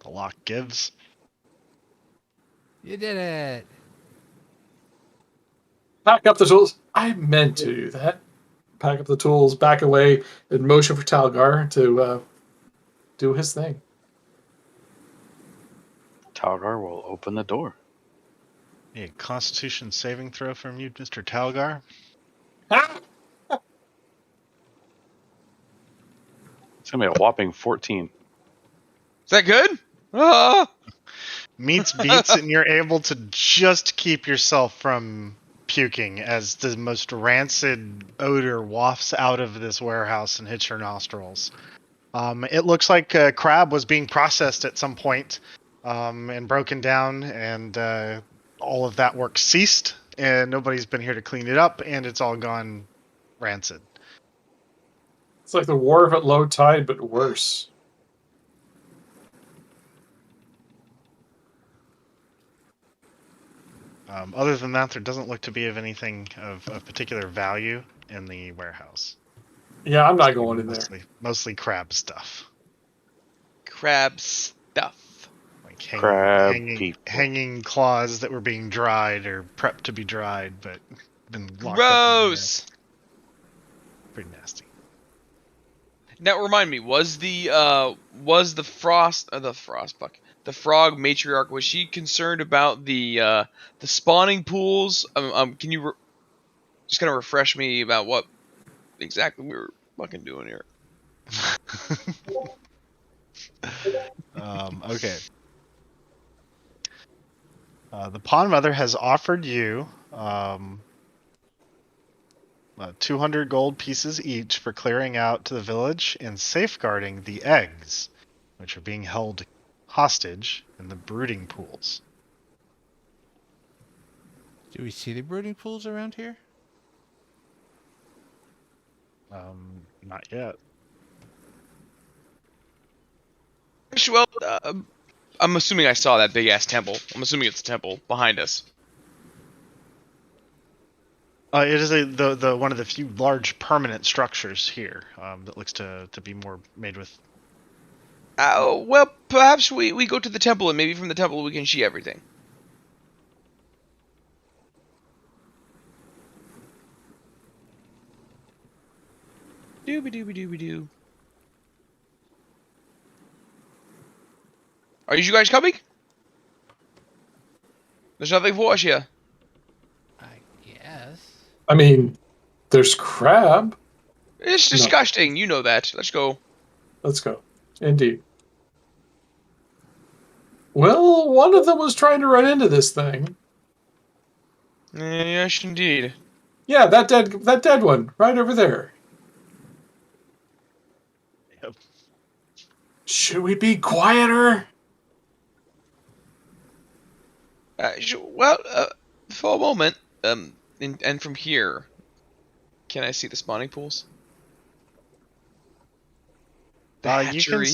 The lock gives. You did it. Pack up the tools. I meant to do that. Pack up the tools, back away, and motion for Talgar to do his thing. Talgar will open the door. A Constitution saving throw from you, Mr. Talgar. It's gonna be a whopping 14. Is that good? Ah! Meets beats, and you're able to just keep yourself from puking as the most rancid odor wafts out of this warehouse and hits your nostrils. It looks like crab was being processed at some point, and broken down, and all of that work ceased, and nobody's been here to clean it up, and it's all gone rancid. It's like the wharf at low tide, but worse. Other than that, there doesn't look to be of anything of particular value in the warehouse. Yeah, I'm not going in there. Mostly crab stuff. Crab stuff. Like Crab people. hanging claws that were being dried or prepped to be dried, but been locked Gross! up in there. Pretty nasty. Now remind me, was the frog matriarch, was she concerned about the spawning pools? Can you just kind of refresh me about what exactly we were fucking doing here? Okay. The Pond Mother has offered you 200 gold pieces each for clearing out to the village and safeguarding the eggs, which are being held hostage in the brooding pools. Do we see the brooding pools around here? Not yet. Well, I'm assuming I saw that big ass temple. I'm assuming it's a temple behind us. It is the one of the few large permanent structures here that looks to be more made with. Well, perhaps we go to the temple, and maybe from the temple we can see everything. Dooby-dooby-dooby-doo. Are you guys coming? There's nothing for us here. I guess. I mean, there's crab. It's disgusting. You know that. Let's go. Let's go. Indeed. Well, one of them was trying to run into this thing. Yes, indeed. Yeah, that dead one right over there. Yep. Should we be quieter? Well, for a moment, and from here, can I see the spawning pools? The hatchery?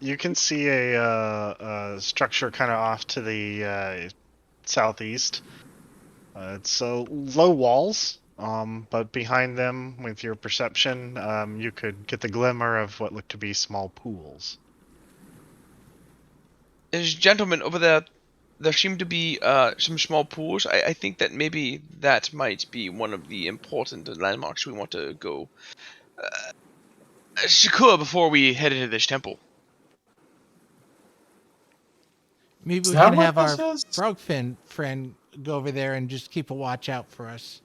You can see a structure kind of off to the southeast. It's low walls, but behind them, with your perception, you could get the glimmer of what look to be small pools. There's gentlemen over there. There seem to be some small pools. I think that maybe that might be one of the important landmarks we want to go secure before we head into this temple. Maybe we that can what have our this is? frogfin friend go over there and just keep a watch out for us.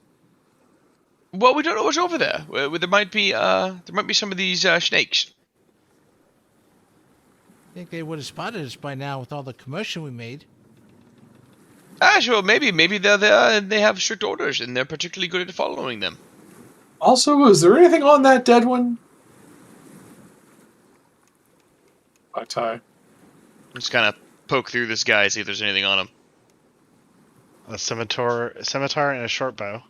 Well, we don't know what's over there. There might be some of these snakes. I think they would have spotted us by now with all the commotion we made. Sure, maybe they're there and they have strict orders and they're particularly good at following them. Also, is there anything on that dead one? By Tyee. Just kind of poke through this guy, see if there's anything on him. A scimitar, and a short bow.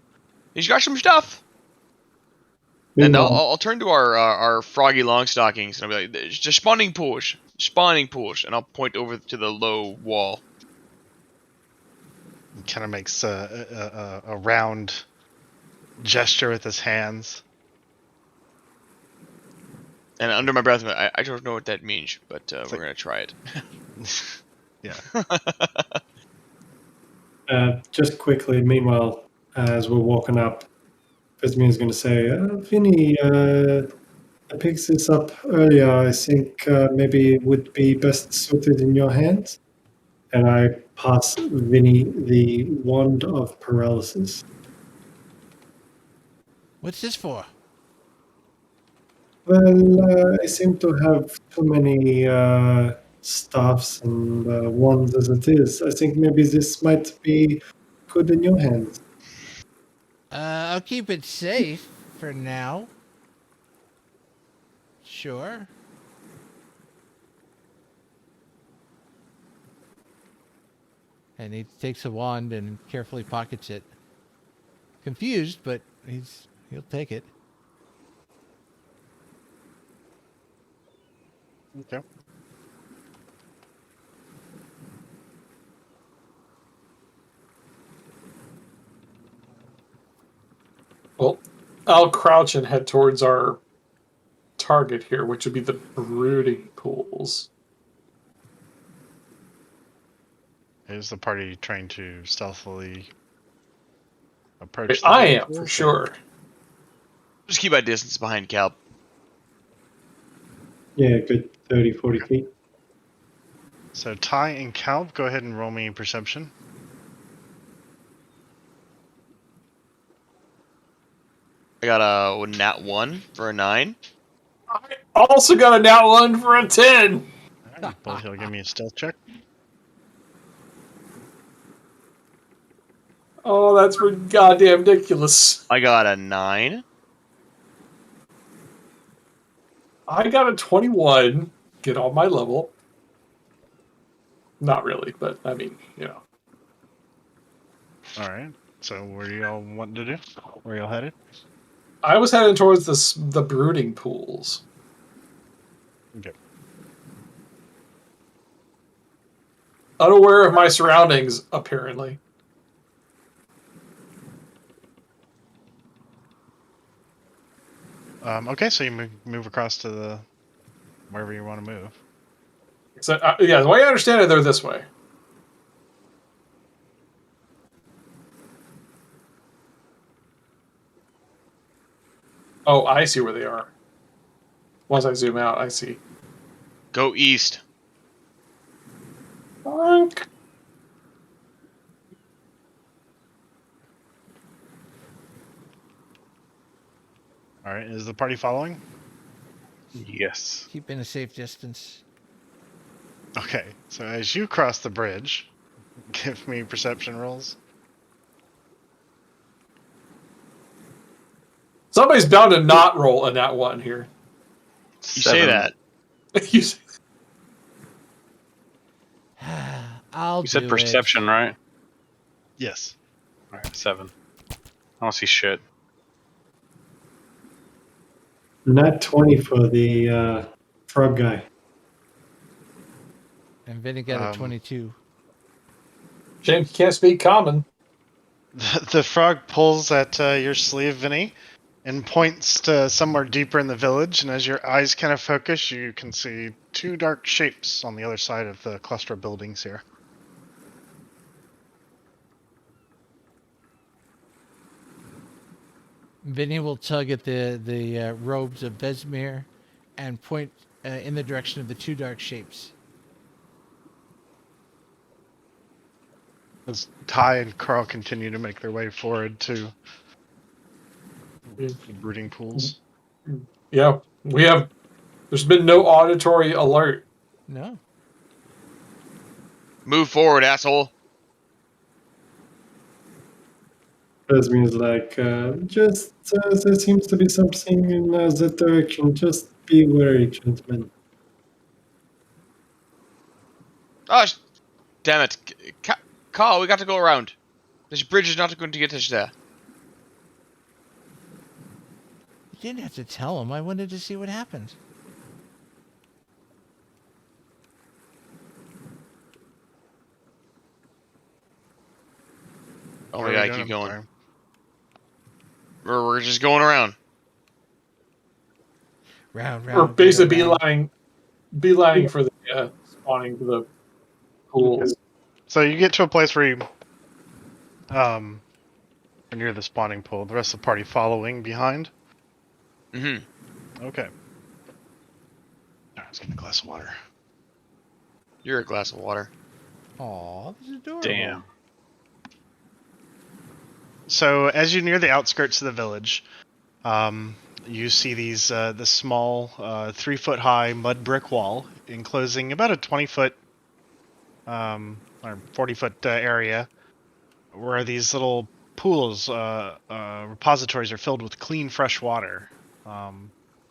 He's got some stuff. And I'll turn to our froggy longstockings and I'll be like, "There's just spawning pools, and I'll point over to the low wall. He kind of makes a round gesture with his hands. And under my breath, I don't know what that means, but we're gonna try it. Yeah. Just quickly, meanwhile, as we're walking up, Vesmir is going to say, Vinny, I picked this up earlier. I think maybe it would be best suited in your hands. And I pass Vinny the Wand of Paralysis. What's this for? Well, I seem to have too many staffs and wands as it is. I think maybe this might be good in your hands. I'll keep it safe for now. Sure. And he takes a wand and carefully pockets it. Confused, but he'll take it. Okay. Well, I'll crouch and head towards our target here, which would be the brooding pools. Is the party trying to stealthily approach? I am, for sure. Just keep my distance behind Kalb. Yeah, good 30, 40 feet. So Tyee and Kalb, go ahead and roll me perception. I got a nat 1 for a 9. I also got a nat 1 for a 10. Alright, both of you will give me a stealth check. Oh, that's goddamn ridiculous. I got a 9. I got a 21. Get on my level. Not really, but I mean, you know. Alright, so where do y'all want to do? Where y'all headed? I was heading towards the brooding pools. Okay. Unaware of my surroundings, apparently. Okay, so you move across to the wherever you want to move. So, yeah, the way I understand it, they're this way. Oh, I see where they are. Once I zoom out, I see. Go east. Bonk. Alright, is the party following? Yes. Keep in a safe distance. Okay, so as you cross the bridge, give me perception rolls. Somebody's bound to not roll a nat 1 here. You say that. You I'll You said do perception, it. right? Yes. Alright, 7. I don't see shit. Nat 20 for the frog guy. And Vinny got a 22. James can't speak common. The frog pulls at your sleeve, Vinny, and points to somewhere deeper in the village, and as your eyes kind of focus, you can see two dark shapes on the other side of the cluster of buildings here. Vinny will tug at the robes of Vesmir and point in the direction of the two dark shapes. As Tyee and Karl continue to make their way forward to the brooding pools. Yeah, there's been no auditory alert. No. Move forward, asshole. Vesmir is like, there seems to be something in that direction. Just be wary, gentlemen. Oh, damn it. Karl, we got to go around. This bridge is not going to get us there. You didn't have to tell him. I wanted to see what happened. Oh Where my are we god, keep going? going. We're just going around. Round. We're basically around. beelining for the spawning to the pools. So you get to a place where you are near the spawning pool. The rest of the party following behind. Mm-hmm. Okay. I was getting a glass of water. You're a glass of water. Aw, this is adorable. Damn. So as you near the outskirts of the village, you see these the small 3-foot high mud brick wall enclosing about a 20-foot or 40-foot area where these little pools, repositories are filled with clean, fresh water.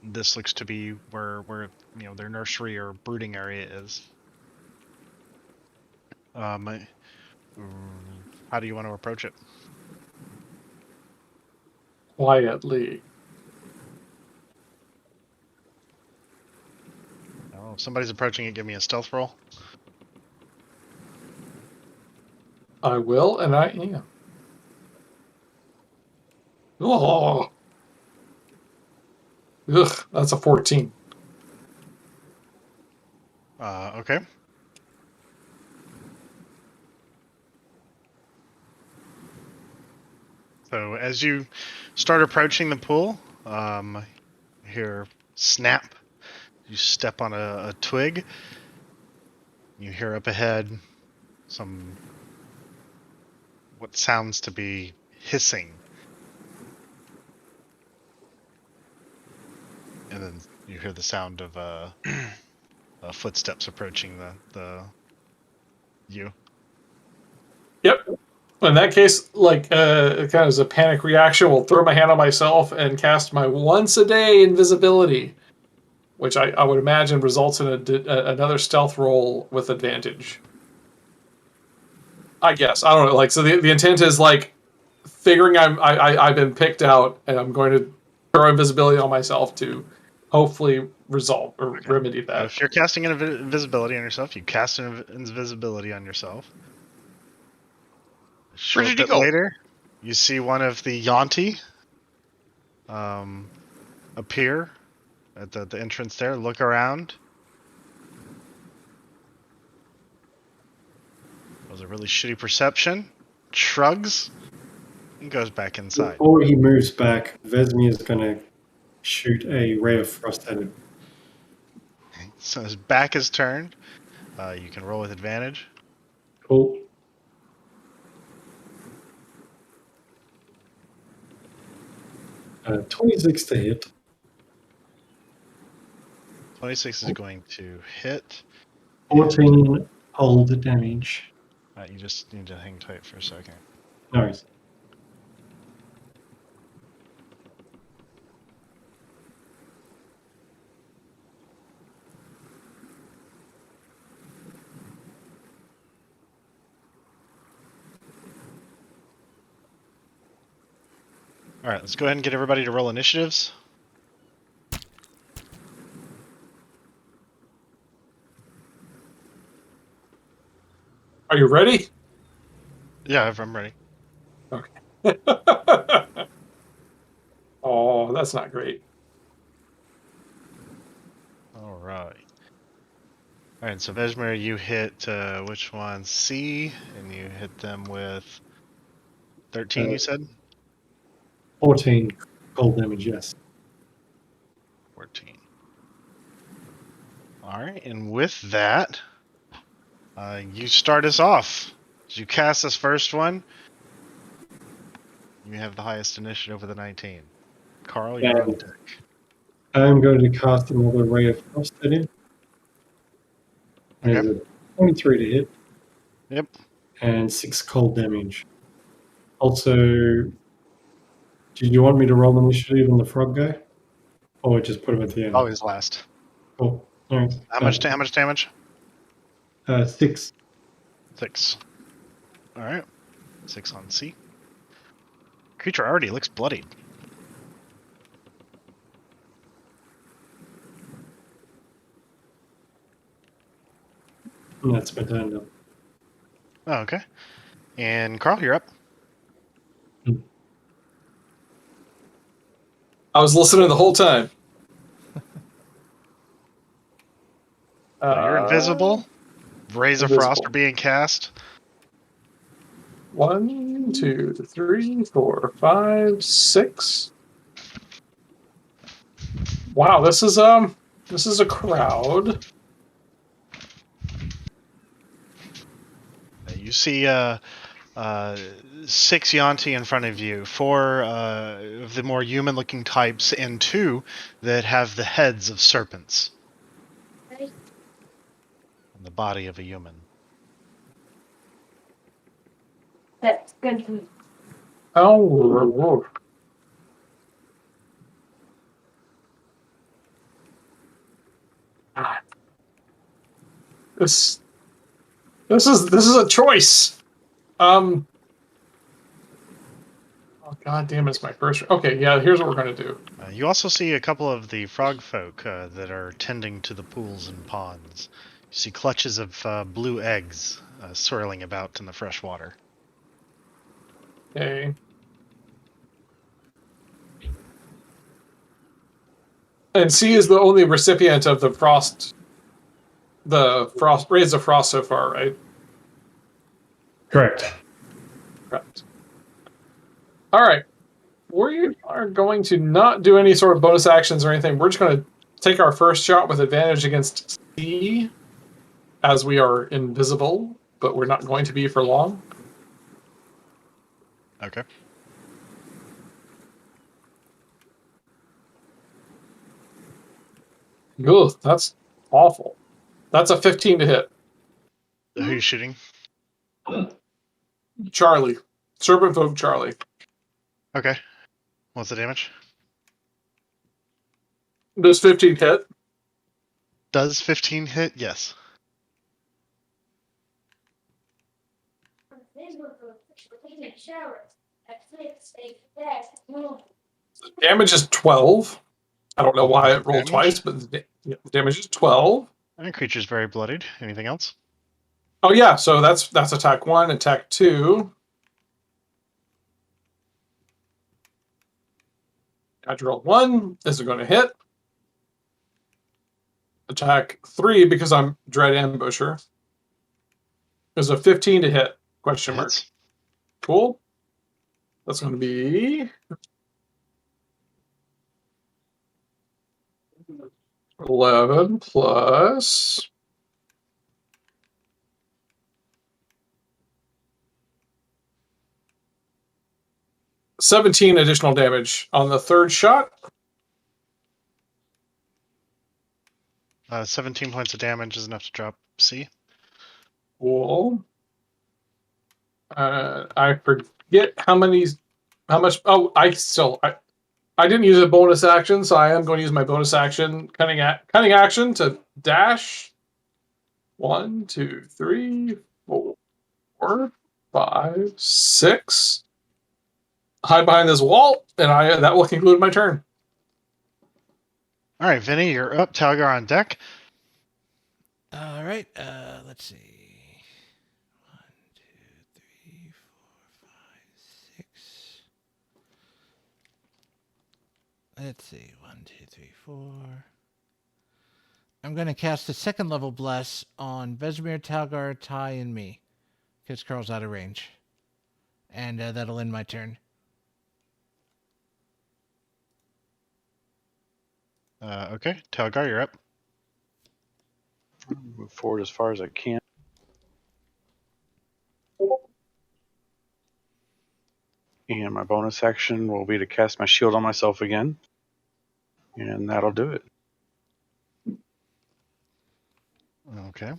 This looks to be where their nursery or brooding area is. How do you want to approach it? Quietly. Oh, if somebody's approaching it, give me a stealth roll. I will, and I am. Oh. Ugh, that's a 14. Okay. So as you start approaching the pool, you hear snap. You step on a twig. You hear up ahead what sounds to be hissing. And then you hear the sound of footsteps approaching you. Yep. In that case, kind of as a panic reaction, we'll throw my hand on myself and cast my once a day invisibility, which I would imagine results in another stealth roll with advantage. I guess. I don't know. So the intent is figuring I've been picked out, and I'm going to throw invisibility on myself to hopefully resolve or remedy that. If you're casting invisibility on yourself, you cast invisibility on yourself. A bit later, you see one of the Yonti appear at the entrance there. Look around. That was a really shitty perception. Shrugs and goes back inside. Before he moves back, Vesmir is going to shoot a ray of frost at him. So his back is turned. You can roll with advantage. Cool. Uh, 26 to hit. 26 is going to hit. 14 hold damage. You just need to hang tight for a second. No worries. All right, let's go ahead and get everybody to roll initiatives. Are you ready? Yeah, I'm ready. Okay. Oh, that's not great. All right. All right, so Vesmir, you hit which one? C, and you hit them with 13, you said? 14 cold damage, yes. 14. All right, and with that, you start us off. As you cast this first one, you have the highest initiative with a 19. Karl, you're on deck. I'm going to cast another ray of frost at him. Okay. There's a 23 to hit. Yep. And 6 cold damage. Also, do you want me to roll initiative on the frog guy? Or just put him at the end? Always last. Cool. All right. How much damage? 6. 6. All right. 6 on C. Creature already looks bloodied. And that's my turn now. Oh, okay. And Karl, you're up. I was listening the whole time. You're invisible. Rays of Frost are being cast. 1, 2, 3, 4, 5, 6. Wow, this is a crowd. You see 6 Yanti in front of you, 4 of the more human-looking types, and 2 that have the heads of serpents on the body of a human. That's good. Oh. God. This is a choice. Oh god damn, it's my first. Okay, yeah. Here's what we're gonna do. You also see a couple of the frog folk that are tending to the pools and ponds. You see clutches of blue eggs swirling about in the fresh water. Okay. And C is the only recipient of the rays of frost so far, right? Correct. Correct. All right. We are going to not do any sort of bonus actions or anything. We're just going to take our first shot with advantage against C, as we are invisible, but we're not going to be for long. Okay. Ugh, that's awful. That's a 15 to hit. Who are you shooting? Charlie. Serpent Folk Charlie. Okay. What's the damage? Does 15 hit? Does 15 hit? Yes. Damage is 12. I don't know why it rolled Damage? twice, but the damage is 12. And creature's very bloodied. Anything else? Oh yeah, so that's attack 1, attack 2. Natural 1. This is going to hit. Attack 3, because I'm Dread Ambusher. There's a 15 to hit. Question mark. Hits. Cool. That's going to be 11 plus 17 additional damage on the third shot. 17 points of damage is enough to drop C. Cool. I forget how much. Oh, I didn't use a bonus action, so I am going to use my bonus action cunning action to dash. 1, 2, 3, 4, 5, 6. Hide behind this wall, and that will conclude my turn. All right, Vinny, you're up. Talgar on deck. All right. Let's see. 1, 2, 3, 4, 5, 6. Let's see. 1, 2, 3, 4. I'm going to cast a second level bless on Vesmir, Talgar, Tyee, and me, because Karl's out of range, and that'll end my turn. Okay, Talgar, you're up. Move forward as far as I can. And my bonus action will be to cast my shield on myself again. And that'll do it. Okay.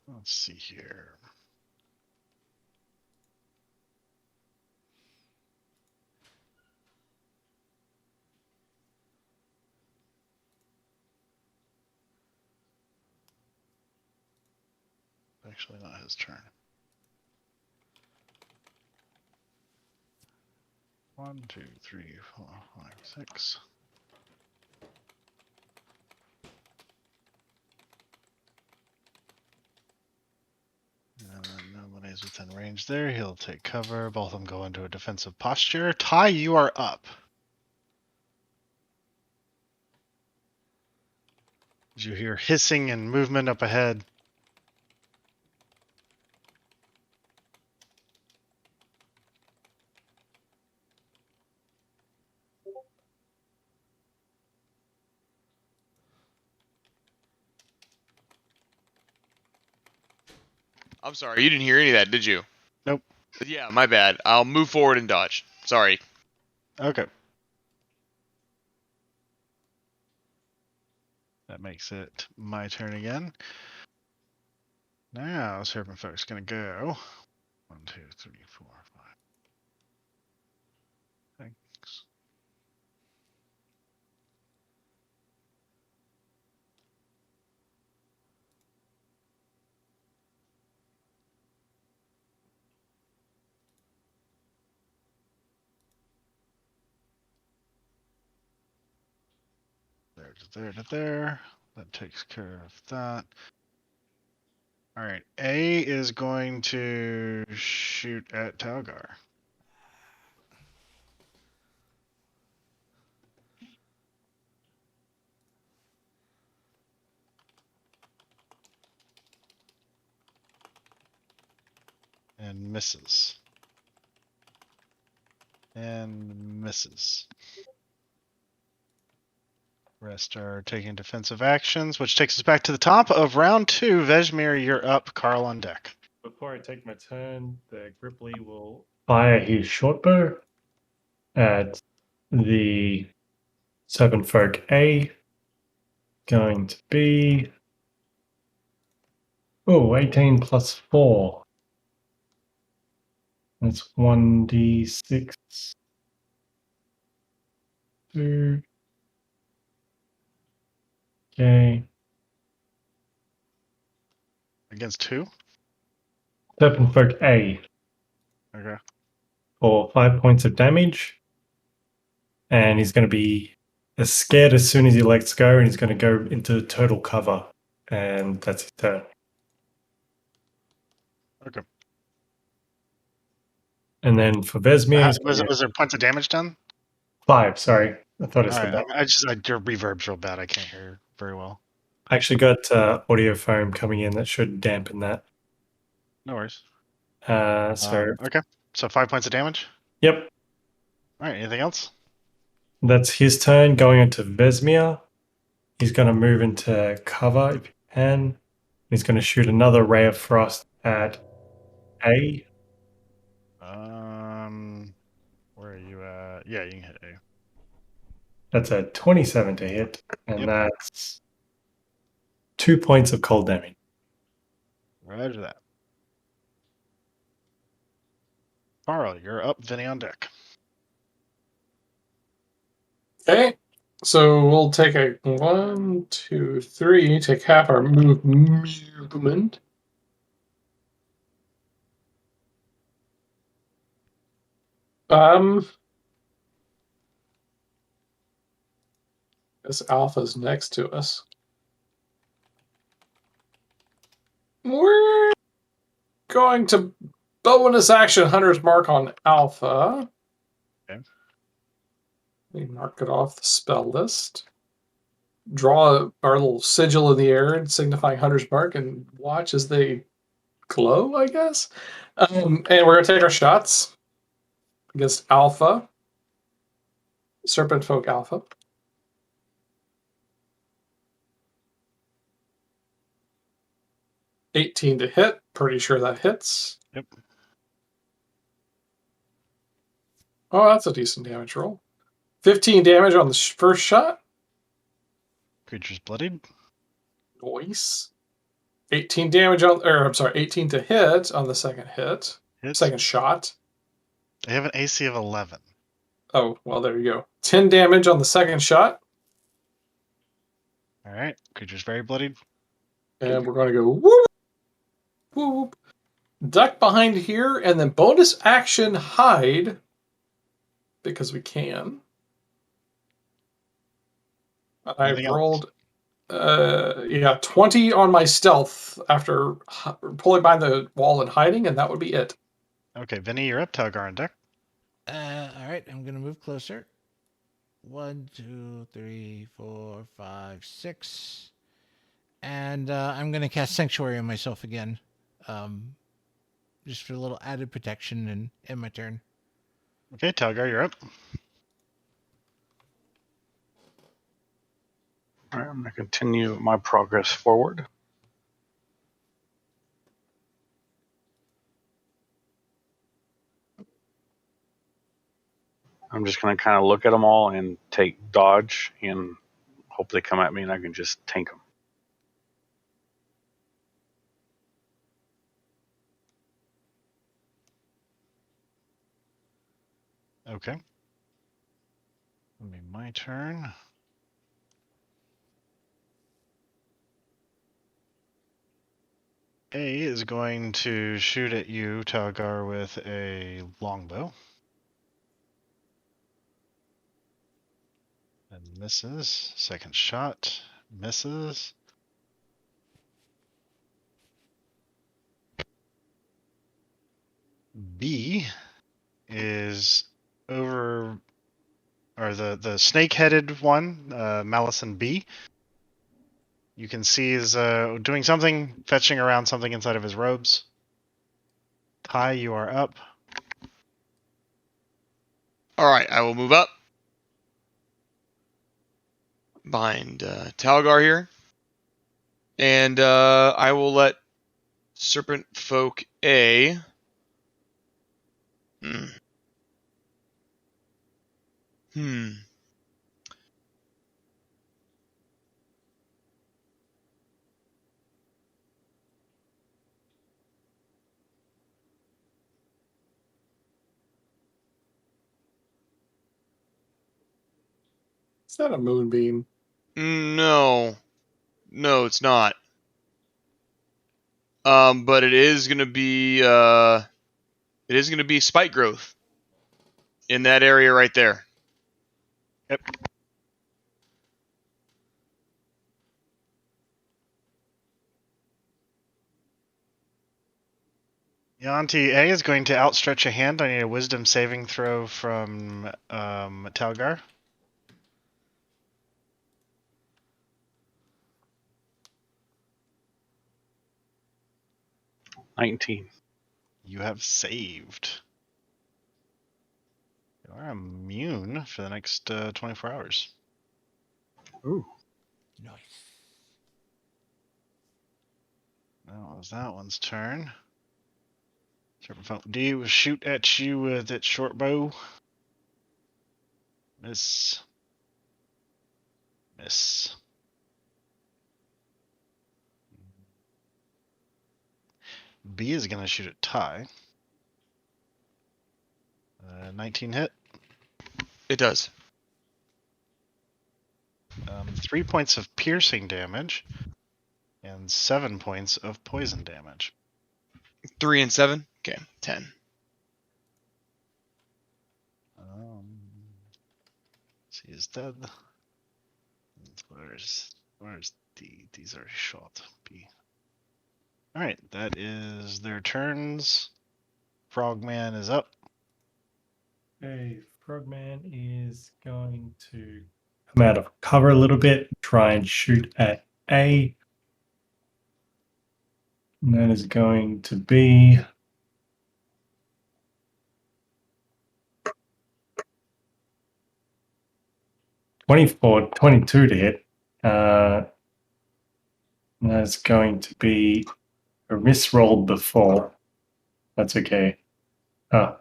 Let's see here. Actually, not his turn. 1, 2, 3, 4, 5, 6. And then nobody's within range there. He'll take cover. Both of them go into a defensive posture. Tyee, you are up. Did you hear hissing and movement up ahead? I'm sorry, you didn't hear any of that, did you? Nope. Yeah, my bad. I'll move forward and dodge. Sorry. Okay. That makes it my turn again. Now, Serpent Folk's gonna go. 1, 2, 3, 4, 5. Thanks. There to there to there. That takes care of that. Alright, A is going to shoot at Talgar. And misses. And misses. Rest are taking defensive actions, which takes us back to the top of round 2. Vesmir, you're up. Karl on deck. Before I take my turn, the Gripply will fire his shortbow at the Serpent Folk A. Going to be 18 plus 4. That's 1d6. 2. Okay. Against who? Serpent Folk A Okay. for 5 points of damage. And he's going to be scared as soon as he lets go, and he's going to go into total cover. And that's his turn. Okay. And then for Vesmir, he's Was there points of damage done? 5, sorry. I thought I said Alright, that. your reverb's real bad. I can't hear very well. I actually got audio foam coming in that should dampen that. No worries. Okay. So 5 points of damage? Yep. Alright, anything else? That's his turn. Going into Vesmir. He's going to move into cover if he can. He's going to shoot another ray of frost at A. Where are you at? Yeah, you can hit A. That's a 27 to hit. And Yep. that's 2 points of cold damage. Roger that. Karl, you're up. Vinny on deck. Okay. So we'll take a 1, 2, 3. Take half our movement. This alpha's next to us. We're going to bonus action Hunter's Mark on Alpha. Okay. We mark it off the spell list. Draw our little sigil in the air signifying Hunter's Mark and watch as they glow, I guess. And we're going to take our shots against Alpha. Serpent Folk Alpha. $18 to hit. Pretty sure that hits. Yep. Oh, that's a decent damage roll. 15 damage on the first shot. Creature's bloodied. Nice. 18 damage on, 18 to hit on the second hit. Hits. Second shot. They have an AC of 11. Oh, well, there you go. 10 damage on the second shot. Alright. Creature's very bloodied. And we're going to go whoop, whoop, duck behind here, and then bonus action hide, because we can. I rolled 20 on my stealth after pulling behind the wall and hiding, and that would be it. Okay, Vinny, you're up. Talgar on deck. All right, I'm gonna move closer. 1, 2, 3, 4, 5, 6, and I'm gonna cast Sanctuary on myself again, just for a little added protection and end my turn. Okay, Talgar, you're up. All right, I'm going to continue my progress forward. I'm just going to kind of look at them all and take dodge and hope they come at me and I can just tank them. Okay. It'll be my turn. A is going to shoot at you, Talgar, with a longbow. And misses. Second shot. Misses. B is over, or the snake-headed one, Malison B. You can see is doing something, fetching around something inside of his robes. Tyee, you are up. Alright, I will move up. Behind Talgar here. And I will let Serpent Folk A... Is that a moonbeam? No. No, it's not. But it is gonna be spike growth in that area right there. Yep. Yanti A is going to outstretch a hand. I need a wisdom saving throw from Talgar. $19. You have saved. You are immune for the next 24 hours. Ooh. Nice. That was that one's turn. D will shoot at you with its short bow. Miss. Miss. B is going to shoot at Tyee. 19 hit. It does. 3 points of piercing damage and 7 points of poison damage. 3 and 7? Okay, 10. He is dead. Where's D? These are shot. B. Alright, that is their turns. Frogman is up. Okay, Frogman is going to come out of cover a little bit, try and shoot at A. And that is going to be 22 to hit. And that's going to be a miss roll before. That's okay. Oh,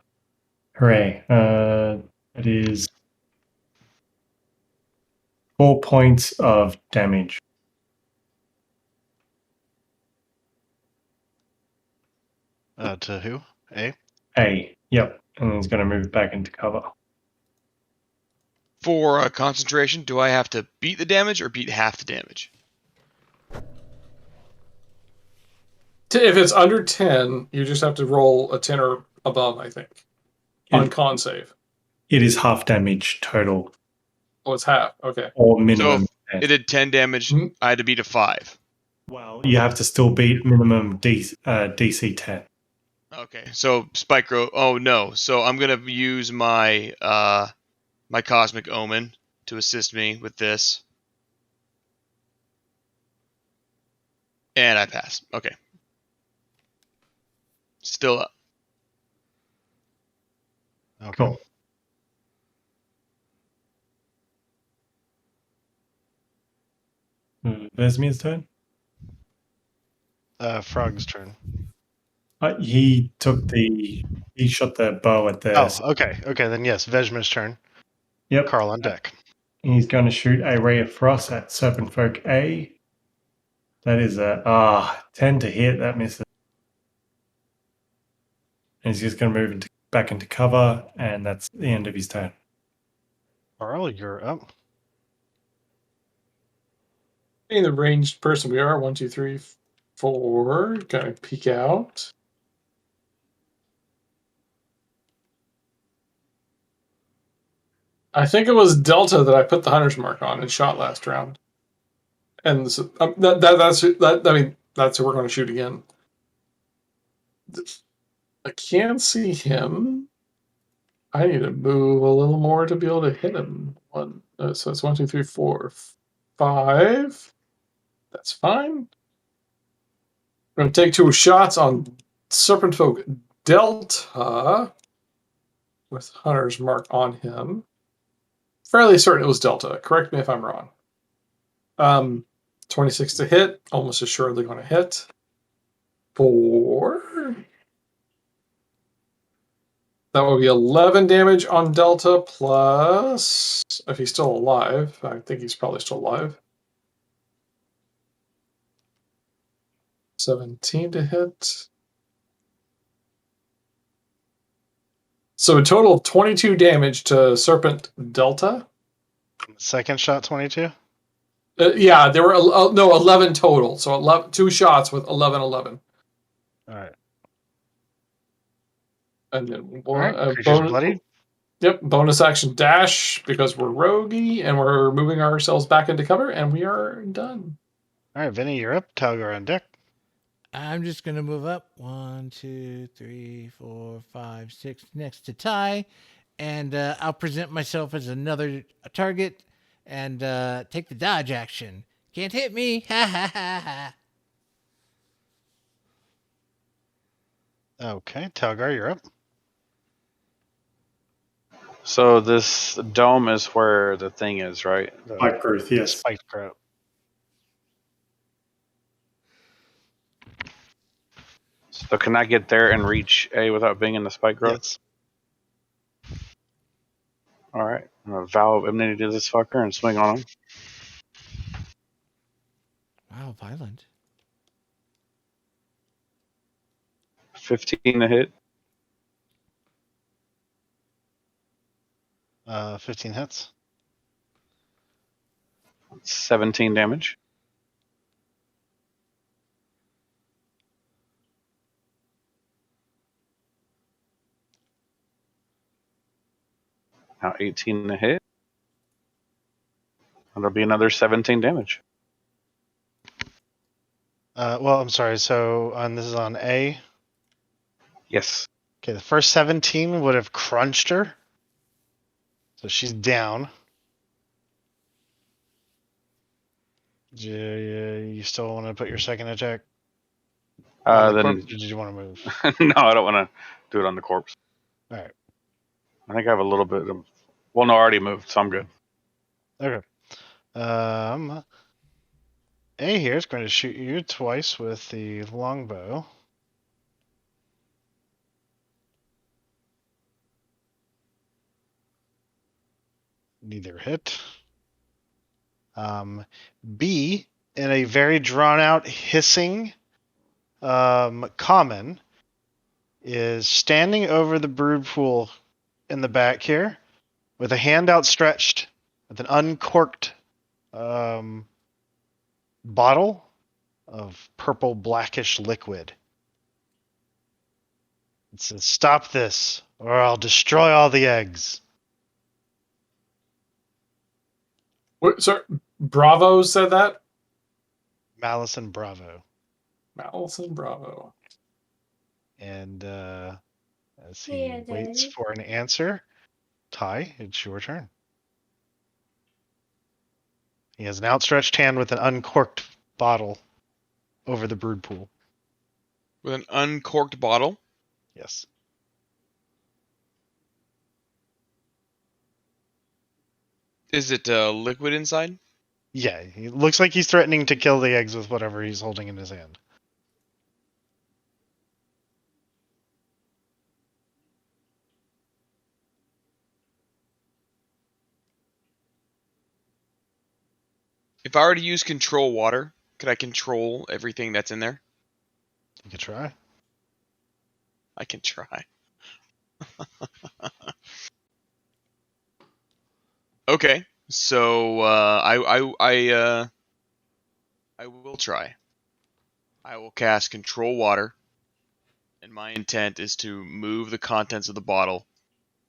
hooray. It is 4 points of damage. To who? A? A, yep. And he's going to move back into cover. For concentration, do I have to beat the damage or beat half the damage? If it's under 10, you just have to roll a 10 or above, I think, on con save. It is half damage total. Oh, it's half. Okay. Or So minimum. if it did 10 damage, I had to beat a 5. Well, you have to still beat minimum DC 10. Okay, so spike growth. Oh no, so I'm gonna use my my cosmic omen to assist me with this, and I pass. Okay, still up. Okay. Cool. Vesmir's turn. Frog's turn. He shot the bow at the. Oh, okay. Okay, then yes, Vesmir's turn. Yep. Karl on deck. He's going to shoot a ray of frost at Serpent Folk A. That is a 10 to hit. That misses. And he's just going to move back into cover, and that's the end of his turn. Karl, you're up. Being the ranged person we are, 1, 2, 3, 4. Gonna peek out. I think it was Delta that I put the hunter's mark on and shot last round. And so, that's who we're going to shoot again. I can't see him. I need to move a little more to be able to hit him. So it's 1, 2, 3, 4, 5. That's fine. I'm going to take 2 shots on Serpent Folk Delta with Hunter's mark on him. Fairly certain it was Delta. Correct me if I'm wrong. 26 to hit. Almost assuredly going to hit. 4. That will be 11 damage on Delta plus, if he's still alive, I think he's probably still alive. 17 to hit. So a total of 22 damage to Serpent Delta. Second shot, 22? Yeah, there were 11 total. So 2 shots with 11. All right. And then All right, creature's bloodied. Yep, bonus action dash because we're roguey and we're moving ourselves back into cover, and we are done. All right, Vinny, you're up. Talgar on deck. I'm just going to move up 1, 2, 3, 4, 5, 6 next to Tyee, and I'll present myself as another target and take the dodge action. Can't hit me. Ha ha ha ha. Okay, Talgar, you're up. So this dome is where the thing is, right? Spike growth, yes. Spiked growth. So can I get there and reach A without being in the spike growth? Yes. All right. I'm going to vow of enmity to this fucker and swing on him. Wow, violent. 15 to hit. 15 hits. 17 damage. Now 18 to hit. That'll be another 17 damage. Well, I'm sorry. So this is on A. Yes. Okay, the first 17 would have crunched her. So she's down. You still want to put your second attack? On the corpse, or did you want to move? No, I don't want to do it on the corpse. All right. I think I have a little bit of. Well, no, I already moved, so I'm good. Okay. A here is going to shoot you twice with the longbow. Neither hit. B, in a very drawn-out hissing common, is standing over the brood pool in the back here with a hand outstretched with an uncorked bottle of purple blackish liquid. It says, "Stop this, or I'll destroy all the eggs." What, sorry, Bravo said that? Malice and Bravo. Malice and Bravo. And as he Yeah, waits Daddy. for an answer, Tyee, it's your turn. He has an outstretched hand with an uncorked bottle over the brood pool. With an uncorked bottle? Yes. Is it liquid inside? Yeah, he looks like he's threatening to kill the eggs with whatever he's holding in his hand. If I were to use control water, could I control everything that's in there? You could try. I can try. Okay, so I will try. I will cast control water, and my intent is to move the contents of the bottle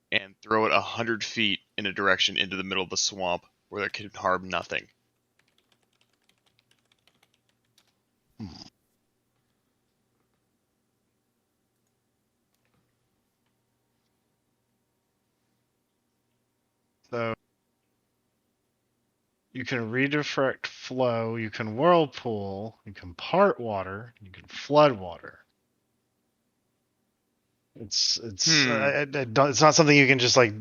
and throw it 100 feet in a direction into the middle of the swamp where it can harm nothing. So you can redirect flow, you can whirlpool, you can part water, you can flood water. It's it's not something you can just like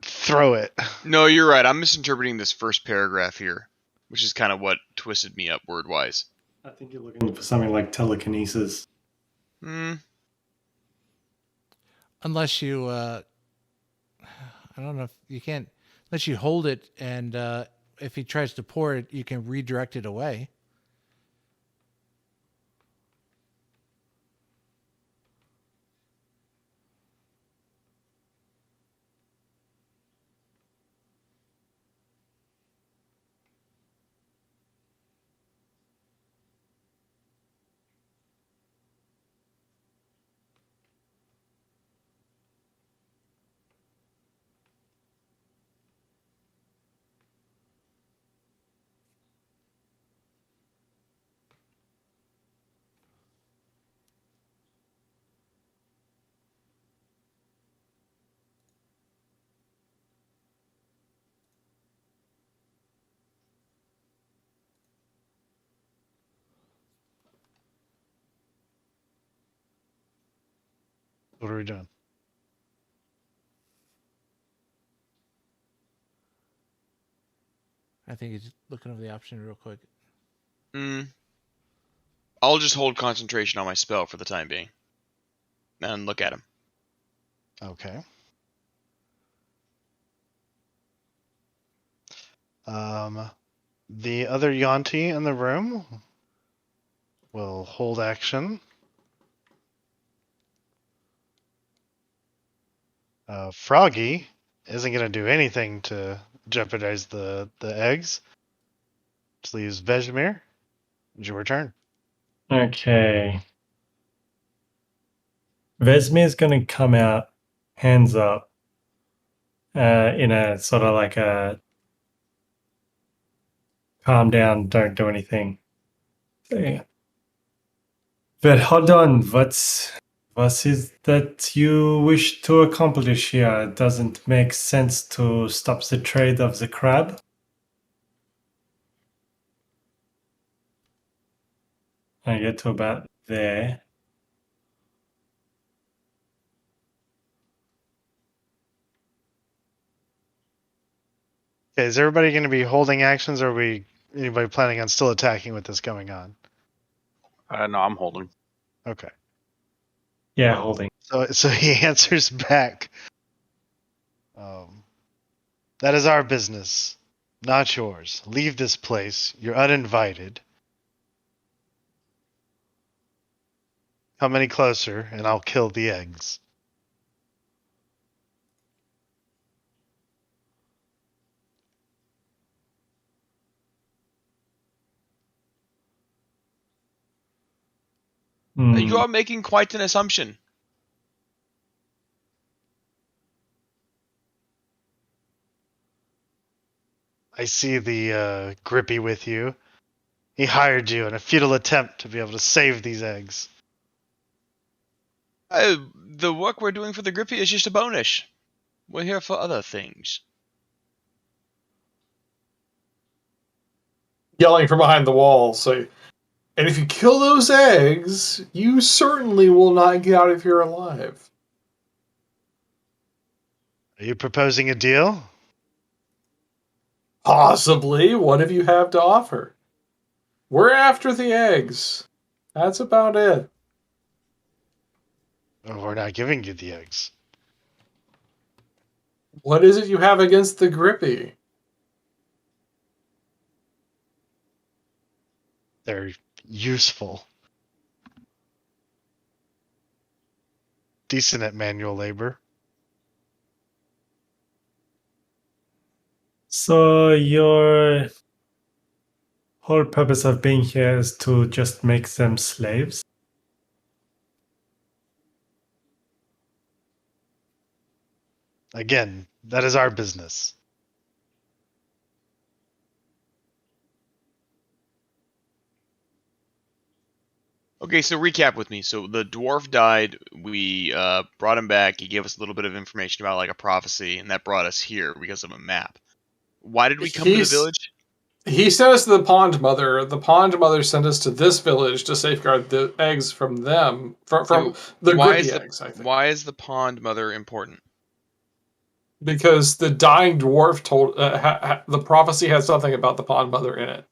throw it. No, you're right. I'm misinterpreting this first paragraph here, which is kind of what twisted me up word-wise. I think you're looking for something like telekinesis. Unless you, I don't know if you can't, unless you hold it and if he tries to pour it, you can redirect it away. What are we doing? I think he's looking over the option real quick. I'll just hold concentration on my spell for the time being. And look at him. Okay. The other Yonti in the room will hold action. Froggy isn't going to do anything to jeopardize the eggs. Just leaves Vesmir. It's your turn. Okay. Vesmir is going to come out, hands up, in a sort of like a calm down, don't do anything. But hold on, what is that you wish to accomplish here? It doesn't make sense to stop the trade of the crab. I get to about there. Okay, is everybody going to be holding actions, or are anybody planning on still attacking with this going on? No, I'm holding. Okay. Yeah, holding. So he answers back. That is our business, not yours. Leave this place. You're uninvited. Come any closer, and I'll kill the eggs. You are making quite an assumption. I see the Grippy with you. He hired you in a futile attempt to be able to save these eggs. The work we're doing for the Grippy is just a bonus. We're here for other things. Yelling from behind the wall, so, and if you kill those eggs, you certainly will not get out of here alive. Are you proposing a deal? Possibly. What do you have to offer? We're after the eggs. That's about it. Or we're not giving you the eggs. What is it you have against the Grippy? They're useful. Decent at manual labor. So your whole purpose of being here is to just make them slaves? Again, that is our business. Okay, so recap with me. So the dwarf died. We brought him back. He gave us a little bit of information about like a prophecy, and that brought us here because of a map. Why did we come to the village? He sent us to the Pond Mother. The Pond Mother sent us to this village to safeguard the eggs from them, from the grippy eggs, I think. Why is the Pond Mother important? Because the dying dwarf told the prophecy had something about the Pond Mother in it.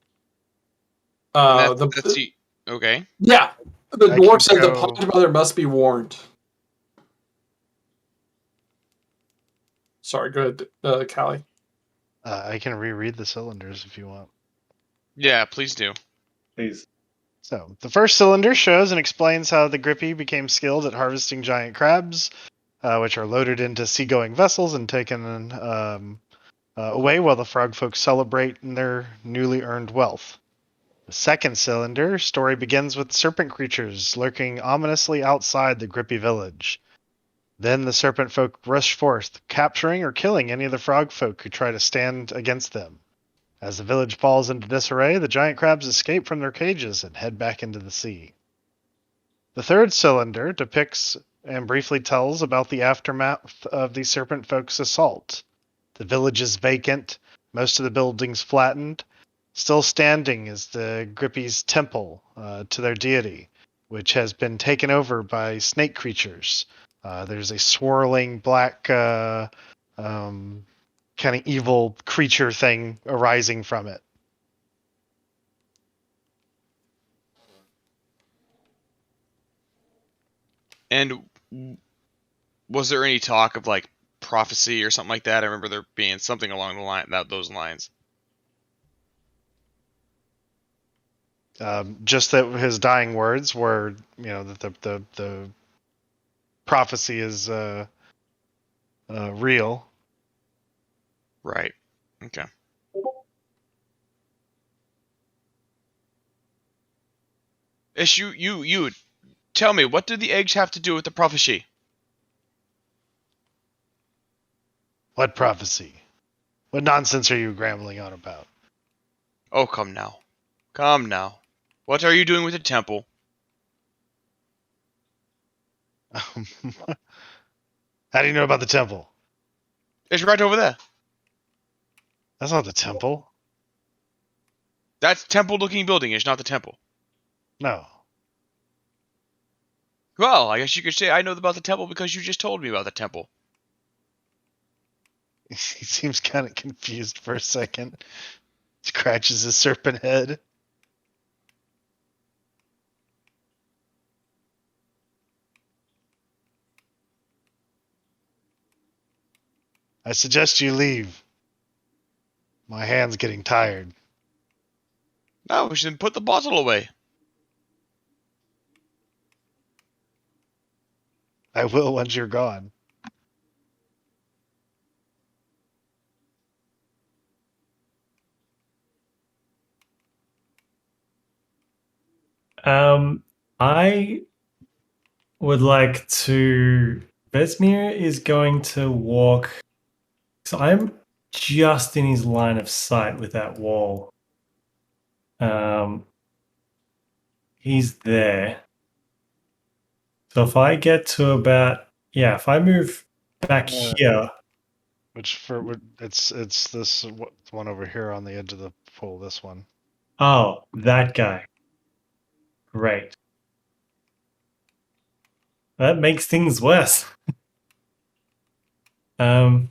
Okay. Yeah, the I dwarf can said the go- Pond Mother must be warned. Sorry, go ahead, Callie. I can reread the cylinders if you want. Yeah, please do. Please. So, the first cylinder shows and explains how the Grippy became skilled at harvesting giant crabs, which are loaded into seagoing vessels and taken away while the frog folk celebrate in their newly earned wealth. The second cylinder story begins with serpent creatures lurking ominously outside the Grippy village. Then the serpent folk rush forth, capturing or killing any of the frog folk who try to stand against them. As the village falls into disarray, the giant crabs escape from their cages and head back into the sea. The third cylinder depicts and briefly tells about the aftermath of the serpent folk's assault. The village is vacant, most of the buildings flattened. Still standing is the Grippy's temple to their deity, which has been taken over by snake creatures. There's a swirling black kind of evil creature thing arising from it. And was there any talk of like prophecy or something like that? I remember there being something along the line those lines. Just that his dying words were, that the prophecy is real. Right. Okay. Ish, you tell me, what do the eggs have to do with the prophecy? What prophecy? What nonsense are you rambling on about? Oh, come now. Come now. What are you doing with the temple? How do you know about the temple? It's right over there. That's not the temple. That's temple-looking building. It's not the temple. No. Well, I guess you could say I know about the temple because you just told me about the temple. He seems kind of confused for a second. Scratches his serpent head. I suggest you leave. My hand's getting tired. No, we should put the bottle away. I will once you're gone. I would like to. Vesmir is going to walk. So I'm just in his line of sight with that wall. He's there. So if I get to about, if I move back here. It's this one over here on the edge of the pool. This one. Oh, that guy. Great. That makes things worse. I'd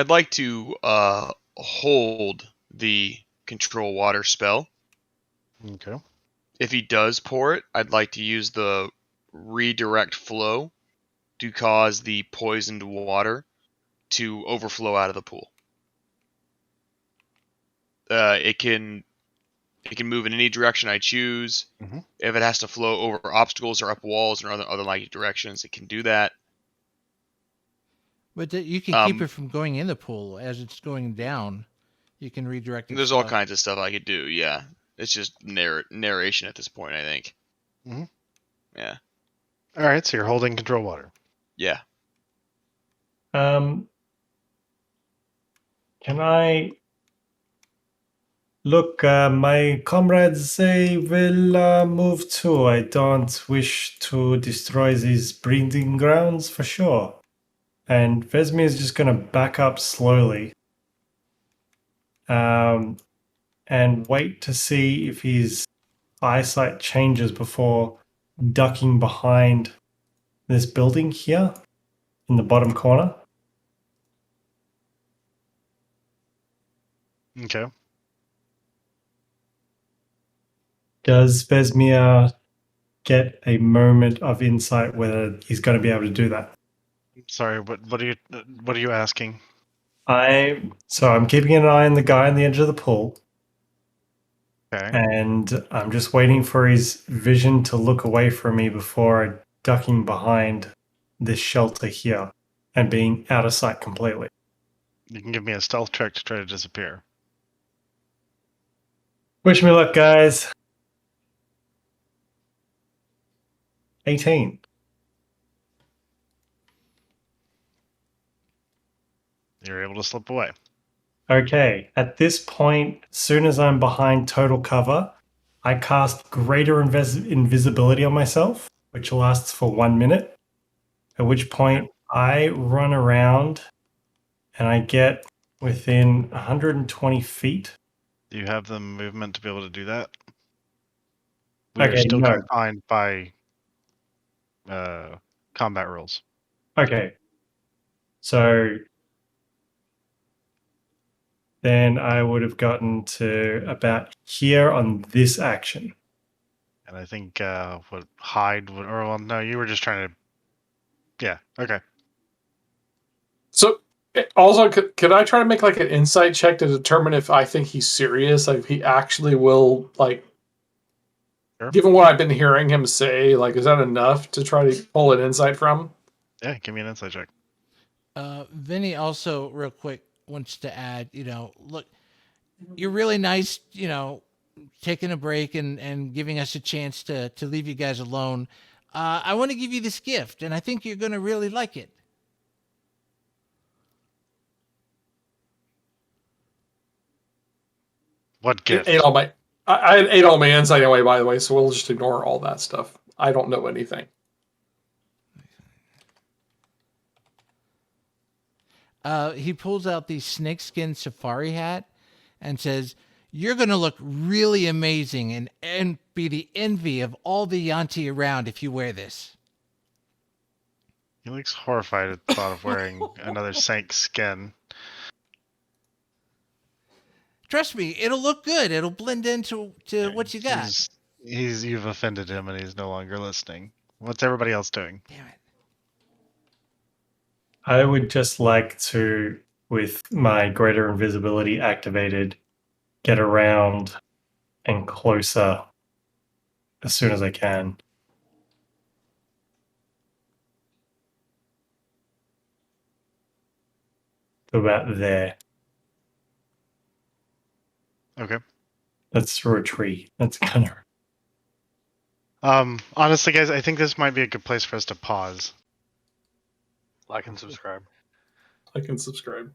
like to hold the control water spell. Okay. If he does pour it, I'd like to use the redirect flow to cause the poisoned water to overflow out of the pool. It can move in any direction I choose. Mhm. If it has to flow over obstacles or up walls or other likely directions, it can do that. But you can keep it from going in the pool as it's going down. You can redirect it. There's all kinds of stuff I could do. Yeah, it's just narration at this point, I think. Mhm. Yeah. All right, so you're holding control water. Yeah. Can I look? My comrades they will move too. I don't wish to destroy these breeding grounds for sure. And Vesmir is just going to back up slowly, and wait to see if his eyesight changes before ducking behind this building here in the bottom corner. Okay. Does Vesmir get a moment of insight whether he's going to be able to do that? Sorry, what are you asking? I'm keeping an eye on the guy on the edge of the pool, Okay. and I'm just waiting for his vision to look away from me before ducking behind this shelter here and being out of sight completely. You can give me a stealth check to try to disappear. Wish me luck, guys. 18. You're able to slip away. Okay, at this point, as soon as I'm behind total cover, I cast greater invisibility on myself, which lasts for 1 minute, at which point I run around and I get within 120 feet. Do you have the movement to be able to do that? We are Okay, still no. confined by combat rules. Okay. So then I would have gotten to about here on this action. And I think what hide would, or well, no, you were just trying to. Yeah. Okay. So, also, could I try to make like an insight check to determine if I think he's serious? Like, if he actually will, like, Sure. given what I've been hearing him say, like, is that enough to try to pull an insight from? Yeah. Give me an insight check. Vinny also, real quick, wants to add, look, you're really nice, taking a break and giving us a chance to leave you guys alone. I want to give you this gift, and I think you're going to really like it. What gift? I ate all my insight anyway, by the way, so we'll just ignore all that stuff. I don't know anything. He pulls out the snakeskin safari hat and says, "You're going to look really amazing and be the envy of all the Yanti around if you wear this." He looks horrified at the thought of wearing another snake skin. Trust me, it'll look good. It'll blend into what you got. You've offended him, and he's no longer listening. What's everybody else doing? Damn it. I would just like to, with my greater invisibility activated, get around and closer as soon as I can. To about there. Okay. That's through a tree. That's kind of. Honestly, guys, I think this might be a good place for us to pause. Like and subscribe. I can subscribe.